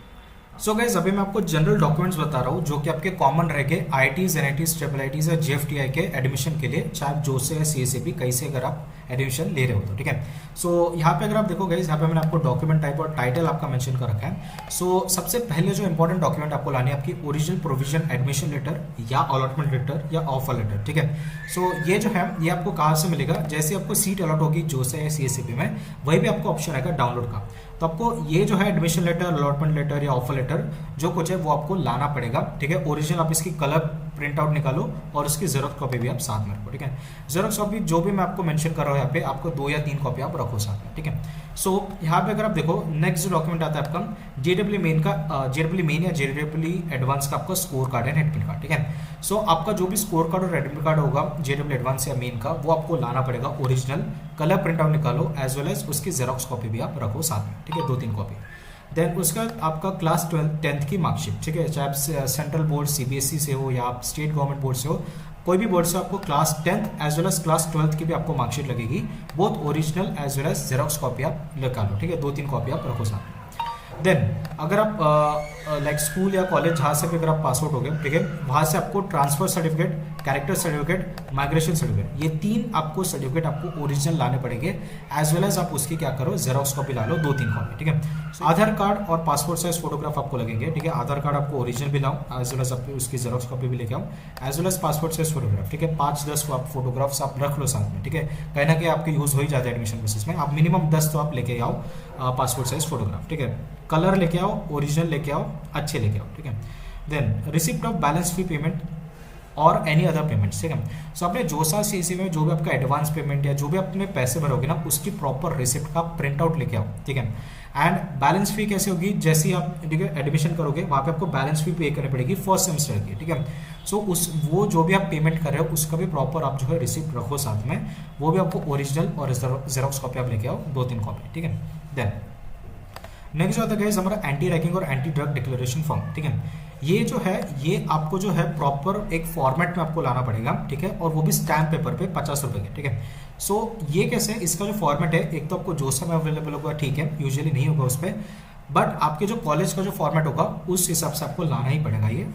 सो गाइज अभी मैं आपको जनरल डॉक्यूमेंट्स बता रहा हूँ जो कि आपके कॉमन रहेंगे आईटीज, एनआईटीज, ट्रिपल आईटीज या जेएफटीआई के एडमिशन के लिए, चाहे जो से या सीएसएबी कहीं से अगर आप एडमिशन ले रहे हो तो ठीक है। सो यहाँ पे अगर आप देखो गाइज, यहाँ पे मैंने आपको डॉक्यूमेंट टाइप और टाइटल आपका मेंशन कर रखा है। सो सबसे पहले जो इंपॉर्टेंट डॉक्यूमेंट आपको लानी है आपकी ओरिजिनल प्रोविजन एडमिशन लेटर या अलॉटमेंट लेटर या ऑफर लेटर, ठीक है। सो ये जो है ये आपको कहाँ से मिलेगा, जैसे आपको सीट अलॉट होगी जो से या सीएसएबी में, वही भी आपको ऑप्शन आएगा डाउनलोड का। तो आपको ये जो है एडमिशन लेटर, अलॉटमेंट लेटर या ऑफर लेटर जो कुछ है वो आपको लाना पड़ेगा, ठीक है। ओरिजिनल आप इसकी कलर प्रिंट आउट निकालो और उसकी जेरोक्स कॉपी भी आप साथ में रखो, ठीक है। जेरोक्स कॉपी जो भी मैं आपको मेंशन कर रहा हूँ यहाँ पे, आपको 2 या 3 कॉपी आप रखो साथ में, ठीक है। सो यहाँ पे अगर आप देखो नेक्स्ट जो डॉक्यूमेंट आता है आपका जेडब्ल्यू मेन का, जेडब्ल्यू मेन या जेडब्ल्यू एडवांस का आपका score card and admit card, ठीक है। सो आपका जो भी स्कोर कार्ड और एडमिट कार्ड होगा जेडब्ल्यू एडवांस या मेन का, वो आपको लाना पड़ेगा ओरिजिनल, कलर प्रिंट आउट निकालो एज वेल एज उसकी जेरोक्स कॉपी भी आप रखो साथ में, ठीक है, 2-3 कॉपी। देन उसका आपका क्लास 10th की मार्कशीट, ठीक है, चाहे आप सेंट्रल बोर्ड सीबीएसई से हो या आप स्टेट गवर्नमेंट बोर्ड से हो, कोई भी बोर्ड से आपको class 10th as well as class 12th की भी आपको मार्कशीट लगेगी, both original as well as xerox copy आप निकालो, ठीक है, 2-3 कॉपी आप रखो साथ में। देन अगर आप लाइक स्कूल या कॉलेज जहाँ से भी अगर आप पास आउट हो गए, ठीक है, वहाँ से आपको transfer certificate, character certificate, migration certificate, ये 3 आपको सर्टिफिकेट आपको ओरिजिनल लाने पड़ेंगे एज वेल एज आप उसकी क्या करो जेरोक्स कॉपी ला लो, 2-3 कॉपी, ठीक है। आधार कार्ड और पासपोर्ट साइज फोटोग्राफ आपको लगेंगे, ठीक है। आधार कार्ड आपको ओरिजिनल भी लाओ एज वेल एज आप उसकी जेरोक्स कॉपी भी लेके आओ as well as passport size photograph, ठीक है। 5-10 फोटोग्राफ्स आप रख लो साथ में, ठीक है, कहीं ना कहीं आपके यूज हो ही जाता है एडमिशन बेसिस में, आप मिनिमम 10 तो आप लेके आओ पासपोर्ट साइज फोटोग्राफ, ठीक है। कलर लेके आओ, ओरिजिनल लेके आओ, अच्छे लेके आओ, ठीक है। Then receipt of balance fee payment और एनी अदर पेमेंट्स, ठीक है। सो आपने जो सा सीसी में जो भी आपका एडवांस पेमेंट या जो भी आपने पैसे भरोगे ना, उसकी प्रॉपर रिसिप्ट का प्रिंट आउट लेके आओ, ठीक है। एंड बैलेंस फी कैसे होगी, जैसे ही आप ठीक है एडमिशन करोगे वहाँ पे आपको बैलेंस फी पे करनी पड़ेगी फर्स्ट सेमेस्टर की, ठीक है। सो उस वो जो भी आप पेमेंट कर रहे हो उसका भी प्रॉपर आप जो है रिसिप्ट रखो साथ में, वो भी आपको ओरिजिनल और जेरोक्स कॉपी आप लेके आओ, 2-3 कॉपी, ठीक है। देन नेक्स्ट आता है हमारा एंटी रैगिंग और एंटी ड्रग डिक्लेरेशन फॉर्म, ठीक है। ये जो है ये आपको जो है प्रॉपर एक फॉर्मेट में आपको लाना पड़ेगा, ठीक है, और वो भी स्टैम्प पेपर पे 50 रुपए के, ठीक है। सो ये कैसे, इसका जो फॉर्मेट है, एक तो आपको जोसा में अवेलेबल होगा, ठीक है, यूजुअली नहीं होगा उस पर, बट आपके जो कॉलेज का जो फॉर्मेट होगा उस हिसाब से आपको लाना ही पड़ेगा ये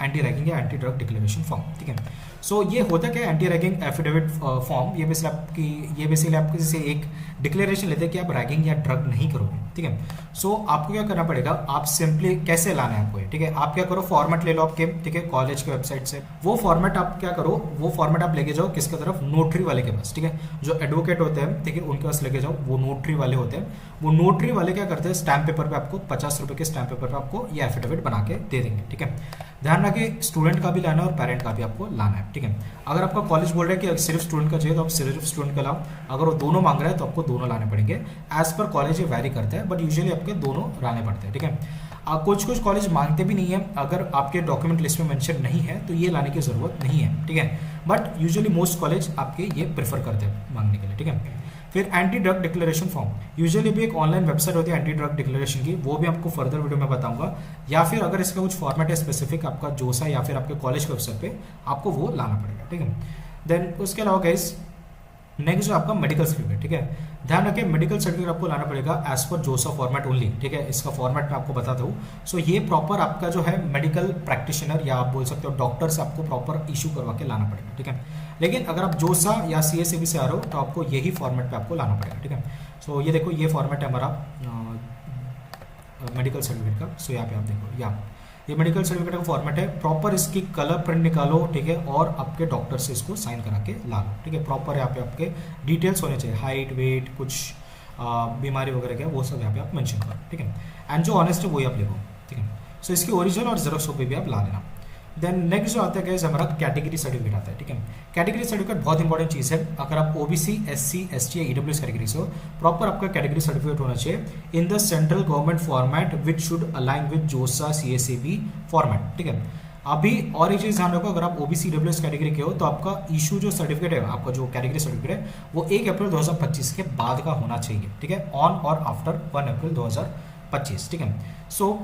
एंटी रैगिंग या एंटी ड्रग डिक्लेरेशन फॉर्म, ठीक है। सो ये होता क्या है एंटी रैगिंग एफिडेविट फॉर्म, ये बेसिकली आपके जैसे एक डिक्लेरेशन लेते हैं कि आप रैगिंग या ड्रग नहीं करोगे, ठीक है। सो आपको क्या करना पड़ेगा, आप सिंपली कैसे लाना है आपको, ठीक है, आप क्या करो फॉर्मेट ले लो आपके, ठीक है, कॉलेज के वेबसाइट से, वो फॉर्मेट आप क्या करो, वो फॉर्मेट आप लेके जाओ किसके तरफ, नोटरी वाले के पास, ठीक है, जो एडवोकेट होते हैं, ठीक है, उनके पास लेके जाओ, वो नोटरी वाले होते हैं, वो नोटरी वाले क्या करते हैं स्टैम्प पेपर पे आपको 50 रुपए के स्टैम्प पेपर पे आपको ये एफिडेविट बना के दे देंगे, ठीक है। ध्यान रखिए स्टूडेंट का भी लाना है और पेरेंट का भी आपको लाना है, ठीक है। अगर आपका कॉलेज बोल रहा है कि सिर्फ स्टूडेंट का चाहिए तो आप सिर्फ स्टूडेंट का लाओ, अगर वो दोनों मांग रहा है तो आपको दोनों लाने पड़ेंगे, एज पर कॉलेज ये वैरी करता है, बट यूजुअली आपके दोनों लाने पड़ते हैं, ठीक है। कुछ कॉलेज मांगते भी नहीं है, अगर आपके डॉक्यूमेंट लिस्ट में मेंशन नहीं है तो ये लाने की जरूरत नहीं है, ठीक है, बट यूजुअली मोस्ट कॉलेज आपके ये प्रेफर करते हैं मांगने के लिए, ठीक है। फिर anti drug declaration form, usually भी एक ऑनलाइन वेबसाइट होती है एंटी ड्रग डिक्लेरेशन की, वो भी आपको फर्दर वीडियो में बताऊंगा, या फिर अगर इसका कुछ फॉर्मेट है स्पेसिफिक आपका जोसा या फिर आपके कॉलेज के वेबसाइट पे, आपको वो लाना पड़ेगा, ठीक है। देन उसके अलावा गाइस नेक्स्ट जो आपका मेडिकल सर्टिफिकेट, ठीक है, ध्यान रखिए मेडिकल सर्टिफिकेट आपको लाना पड़ेगा एज पर जोसा फॉर्मेट ओनली, ठीक है। इसका फॉर्मेट मैं आपको बताता हूँ। सो ये प्रॉपर आपका जो है मेडिकल प्रैक्टिशनर या आप बोल सकते हो डॉक्टर से आपको प्रॉपर इशू करवा के लाना पड़ेगा, ठीक है। लेकिन अगर आप जोसा या सीएसएबी से आ रहे हो तो आपको यही फॉर्मेट पे आपको लाना पड़ेगा, ठीक है। सो ये देखो ये फॉर्मेट है हमारा मेडिकल सर्टिफिकेट का। सो यहाँ पे आप देखो ये मेडिकल सर्टिफिकेट का फॉर्मेट है, प्रॉपर इसकी कलर प्रिंट निकालो, ठीक है, और आपके डॉक्टर से इसको साइन करा के ला लो, ठीक है। प्रॉपर यहाँ पे आपके डिटेल्स होने चाहिए, हाइट, वेट, कुछ बीमारी वगैरह क्या वो सब यहाँ पे आप मेंशन करो, ठीक है। एंड जो ऑनेस्ट है वही आप लिखो, ठीक है। सो इसकी ओरिजिनल और जेरोक्स कॉपी भी आप ला लेना। देन नेक्स्ट जो आता है गाइस हमारा कैटेगरी सर्टिफिकेट आता है, ठीक है। कैटेगरी सर्टिफिकेट बहुत इंपॉर्टेंट चीज़ है, अगर आप ओबीसी, एससी, एसटी या ईडब्ल्यूएस कैटेगरी से हो, प्रॉपर आपका कैटेगरी सर्टिफिकेट होना चाहिए in the central government format which should align with जोसा सीएसएबी फॉर्मेट, ठीक है। अभी और एक चीज़ ध्यान रखो, अगर आप ओबीसी ईडब्ल्यूएस कैटेगरी के हो तो आपका इशू जो सर्टिफिकेट है, आपका जो कैटेगरी सर्टिफिकेट है वो 1 अप्रैल 2025 के बाद का होना चाहिए, ठीक है, ऑन और आफ्टर 1 अप्रैल 2025, ठीक है। सो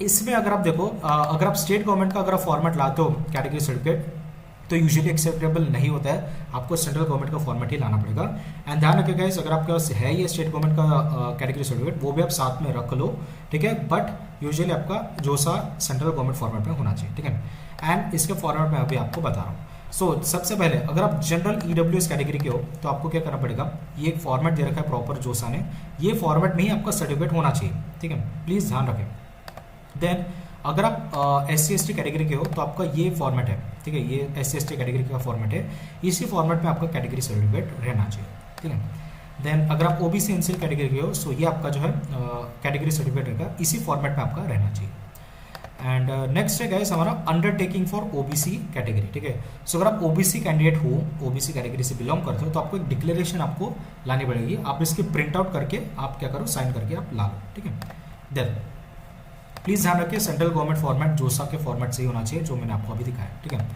इसमें अगर आप देखो, अगर आप स्टेट गवर्नमेंट का अगर आप फॉर्मेट लाते हो कैटेगरी सर्टिफिकेट, तो यूजुअली एक्सेप्टेबल नहीं होता है, आपको सेंट्रल गवर्नमेंट का फॉर्मेट ही लाना पड़ेगा। एंड ध्यान रखिए गाइस, अगर आपके पास है ये स्टेट गवर्नमेंट का कैटेगरी सर्टिफिकेट, वो भी आप साथ में रख लो, ठीक है, बट यूजुअली आपका जोसा सेंट्रल गवर्नमेंट फॉर्मेट में होना चाहिए, ठीक है। एंड इसके फॉर्मेट में अभी आपको बता रहा हूँ। सो सबसे पहले अगर आप जनरल ईडब्ल्यूएस कैटेगरी के हो तो आपको क्या करना पड़ेगा, ये एक फॉर्मेट दे रखा है प्रॉपर जोसा ने, ये फॉर्मेट में ही आपका सर्टिफिकेट होना चाहिए, ठीक है, प्लीज ध्यान रखें। देन अगर आप SC/ST कैटेगरी के हो तो आपका ये फॉर्मेट है, ठीक है, ये SC/ST कैटेगरी का फॉर्मेट है, इसी फॉर्मेट में आपका कैटेगरी सर्टिफिकेट रहना चाहिए, ठीक है। देन अगर आप OBC NCL कैटेगरी के हो सो ये आपका जो है कैटेगरी सर्टिफिकेट रहेगा, इसी फॉर्मेट में आपका रहना चाहिए। एंड नेक्स्ट है गाइस हमारा अंडरटेकिंग फॉर OBC कैटेगरी, ठीक है। सो अगर आप OBC कैंडिडेट हो, OBC कैटेगरी से बिलोंग करते हो तो आपको एक डिक्लेरेशन आपको लानी पड़ेगी, आप इसकी प्रिंट आउट करके आप क्या करो, साइन करके आप ला लो, ठीक है। देन प्लीज ध्यान रखिए सेंट्रल गवर्नमेंट फॉर्मेट जोसा के फॉर्मेट से ही होना चाहिए, जो मैंने आपको अभी दिखाया, ठीक है।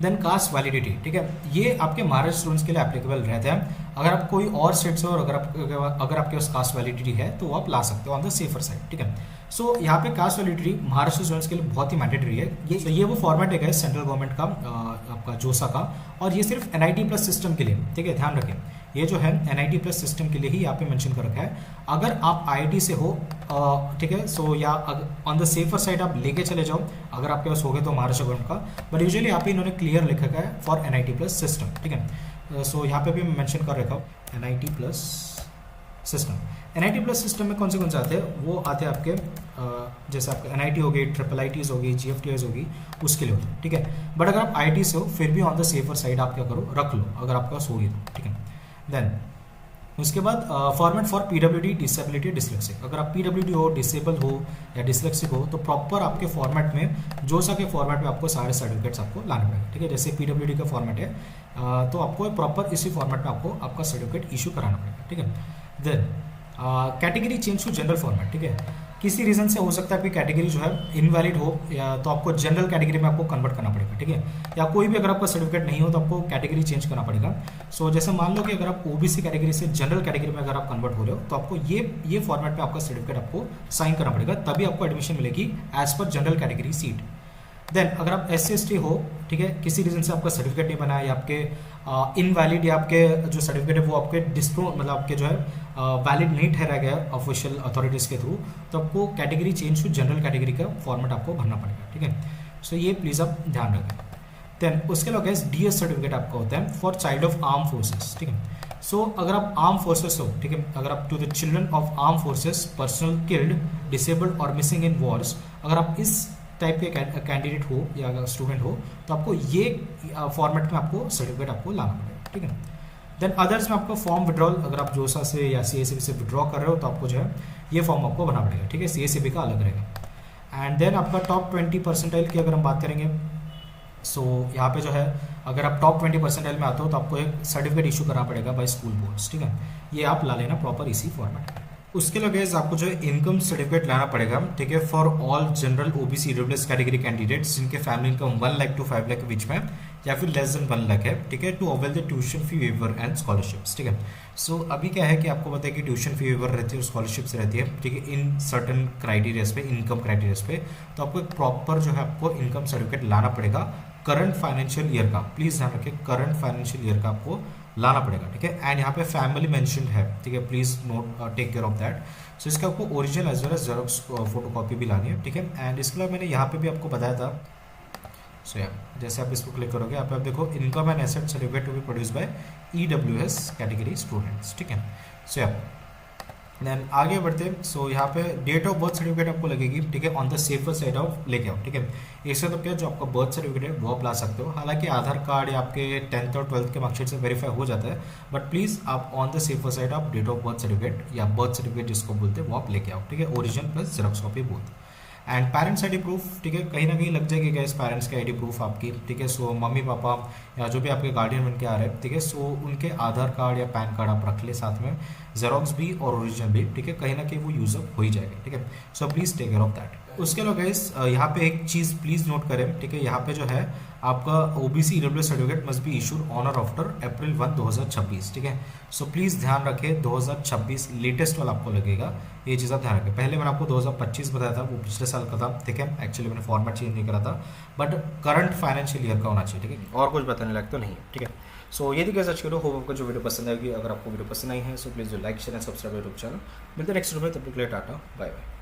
देन कास्ट वैलिडिटी, ठीक है, ये आपके महाराष्ट्र स्टूडेंट्स के लिए एप्लीकेबल रहते हैं। अगर आप कोई और स्टेट से हो और अगर आपके पास कास्ट वैलिडिटी है तो वो आप ला सकते हो ऑन द सेफर साइड, ठीक है। सो यहाँ पे कास्ट वैलिडिटी महाराष्ट्र स्टूडेंट्स के लिए बहुत ही मैंडेटरी है। ये वो फॉर्मेट है सेंट्रल गवर्नमेंट का आपका जोसा का, और ये सिर्फ NIT प्लस सिस्टम के लिए, ठीक है, ध्यान रखें, ये जो है NIT प्लस सिस्टम के लिए ही यहाँ पे मेंशन कर रखा है। अगर आप IIT से हो, ठीक है, सो या ऑन द सेफर साइड आप लेके चले जाओ अगर आपके पास हो गए तो महाराष्ट्र गवर्नमेंट का, बट यूजुअली यहाँ पे इन्होंने क्लियर लिखा है फॉर NIT प्लस सिस्टम, ठीक है। सो यहाँ पे भी मैं मेंशन कर रखा हूँ NIT plus system. NIT plus system में कौन से आते हैं, वो आते हैं आपके जैसे आपका NIT हो गई, IIITs हो गई, GFTs होगी, उसके लिए होते हैं, ठीक है। बट अगर आप IIT से हो फिर भी ऑन द सेफर साइड आप क्या करो, रख लो अगर आपके पास होगी तो, ठीक है। देन उसके बाद format for PWD disability dyslexic, अगर आप PWD हो, डिसेबल हो या डिसलेक्सिक हो तो प्रॉपर आपके फॉर्मेट में जोसा के फॉर्मेट में आपको सारे सर्टिफिकेट्स आपको लाने पड़ेंगे, ठीक है। जैसे PWD का फॉर्मेट है तो आपको प्रॉपर इसी फॉर्मेट में आपको आपका सर्टिफिकेट इशू कराना पड़ेगा, ठीक है। Then category change to general format, ठीक है, किसी रीजन से हो सकता है आपकी कैटेगरी जो है इनवैलिड हो या तो आपको जनरल कैटेगरी में आपको कन्वर्ट करना पड़ेगा, ठीक है, या कोई भी अगर आपका सर्टिफिकेट नहीं हो तो आपको कैटेगरी चेंज करना पड़ेगा। सो जैसे मान लो कि अगर आप OBC कैटेगरी से जनरल कैटेगरी में अगर आप कन्वर्ट हो रहे हो तो आपको ये फॉर्मेट में आपका सर्टिफिकेट आपको साइन करना पड़ेगा, तभी आपको एडमिशन मिलेगी as per general category seat. Then अगर आप SC/ST हो, ठीक है, किसी रीजन से आपका सर्टिफिकेट नहीं बना है या आपके इनवैलिड या आपके जो सर्टिफिकेट है वो आपके मतलब आपके जो है वैलिड नहीं ठहरा गया ऑफिशियल अथॉरिटीज़ के थ्रू, तो आपको category change to general category का फॉर्मेट आपको भरना पड़ेगा, ठीक है। सो ये प्लीज़ आप ध्यान रखें। देन उसके अलावा DS सर्टिफिकेट आपका होता है for child of arm forces, ठीक है। सो अगर आप आर्म फोर्सेस हो, ठीक है, अगर आप to the children of arm forces personnel killed disabled और मिसिंग इन वॉर्स, अगर आप इस टाइप के कैंडिडेट हो या स्टूडेंट हो तो आपको ये फॉर्मेट में आपको सर्टिफिकेट आपको लाना पड़ेगा, ठीक है। देन अदर्स में आपको फॉर्म विड्रॉल, अगर आप जोसा से या CACB से विड्रॉ कर रहे हो तो आपको जो है ये फॉर्म आपको भरना पड़ेगा, ठीक है, CACB का अलग रहेगा। एंड देन आपका टॉप 20 परसेंटाइल की अगर हम बात करेंगे, सो यहाँ पे जो है अगर आप टॉप 20 परसेंटाइल में आते हो तो आपको एक सर्टिफिकेट इशू करना पड़ेगा बाय स्कूल बोर्ड्स, ठीक है, ये आप ला लेना प्रॉपर इसी फॉर्मेट में। उसके अलावा गाइस आपको जो है इनकम सर्टिफिकेट लाना पड़ेगा, ठीक है, for all general OBC EWS category candidates जिनके family income 1 lakh to 5 lakh के बीच में या फिर लेस देन 1 लाख है, ठीक है, to avail the tuition fee waiver and scholarships, ठीक है। सो अभी क्या है कि आपको पता है कि ट्यूशन फी वेवर रहती है और स्कॉलरशिप्स रहती है, ठीक है, इन सर्टन क्राइटेरियाज पे, इनकम क्राइटेरियाज पे, तो आपको एक प्रॉपर जो है आपको इनकम सर्टिफिकेट लाना पड़ेगा करंट फाइनेंशियल ईयर का, प्लीज ध्यान रखिए करंट फाइनेंशियल ईयर का आपको लाना पड़ेगा, ठीक है। एंड यहाँ पे फैमिली मेंशन्ड है, ठीक है, please note take care of that. So इसका आपको original as well as Xerox photocopy भी लानी है, ठीक है। एंड इसके अलावा मैंने यहाँ पे भी आपको बताया था, सो जैसे आप इसको क्लिक करोगे यहाँ पे आप देखो income and asset certificate to be produce by EWS category students, ठीक है। सो देन आगे बढ़ते हैं। सो यहाँ पे डेट ऑफ बर्थ सर्टिफिकेट आपको लगेगी, ठीक है, on the safer side of लेके आओ, ठीक है। इससे तो क्या जो आपका बर्थ सर्टिफिकेट है वो आप ला सकते हो, हालांकि आधार कार्ड या आपके 10th और 12th के मार्कशीट से वेरीफाई हो जाता है, बट प्लीज आप ऑन द सेफर साइड आप डेट ऑफ बर्थ सर्टिफिकेट या बर्थ सर्टिफिकेट जिसको बोलते हैं वो आप लेके आओ, ठीक है, original plus xerox copy both. And parents ID proof, ठीक है, कहीं ना कहीं लग जाएगी गैस पेरेंट्स की ID प्रूफ आपकी, ठीक है। सो मम्मी पापा या जो भी आपके गार्डियन बन के आ रहे हैं, ठीक है, सो उनके आधार कार्ड या पैन कार्ड आप रख ले साथ में, जेरॉक्स भी और ओरिजिनल भी, ठीक है, कहीं ना कहीं वो यूजअप हो ही जाएगा, ठीक है। So please take care of that. उसके अलावा गाइस यहाँ पे एक चीज़ प्लीज़ नोट करें, ठीक है, यहाँ पे जो है आपका OBC EWS certificate must be issued on और आफ्टर अप्रैल 1 2026, ठीक है। सो प्लीज़ ध्यान रखें 2026 लेटेस्ट वाला आपको लगेगा, ये चीज़ आप ध्यान रखें। पहले मैंने आपको 2025 बताया था, वो पिछले साल का था, ठीक है। एक्चुअली मैंने फॉर्मेट चेंज नहीं करा था, बट करंट फाइनेंशियल ईयर का होना चाहिए, ठीक है। और कुछ बताने लायक तो नहीं है, ठीक है। सो ये थी कैसे आज वीडियो, होप आपको जो वीडियो पसंद आएगी। अगर आपको वीडियो पसंद आई है so please like share and subscribe YouTube channel. मिलते हैं नेक्स्ट वीडियो में, तब तक के लिए टाटा बाय बाय।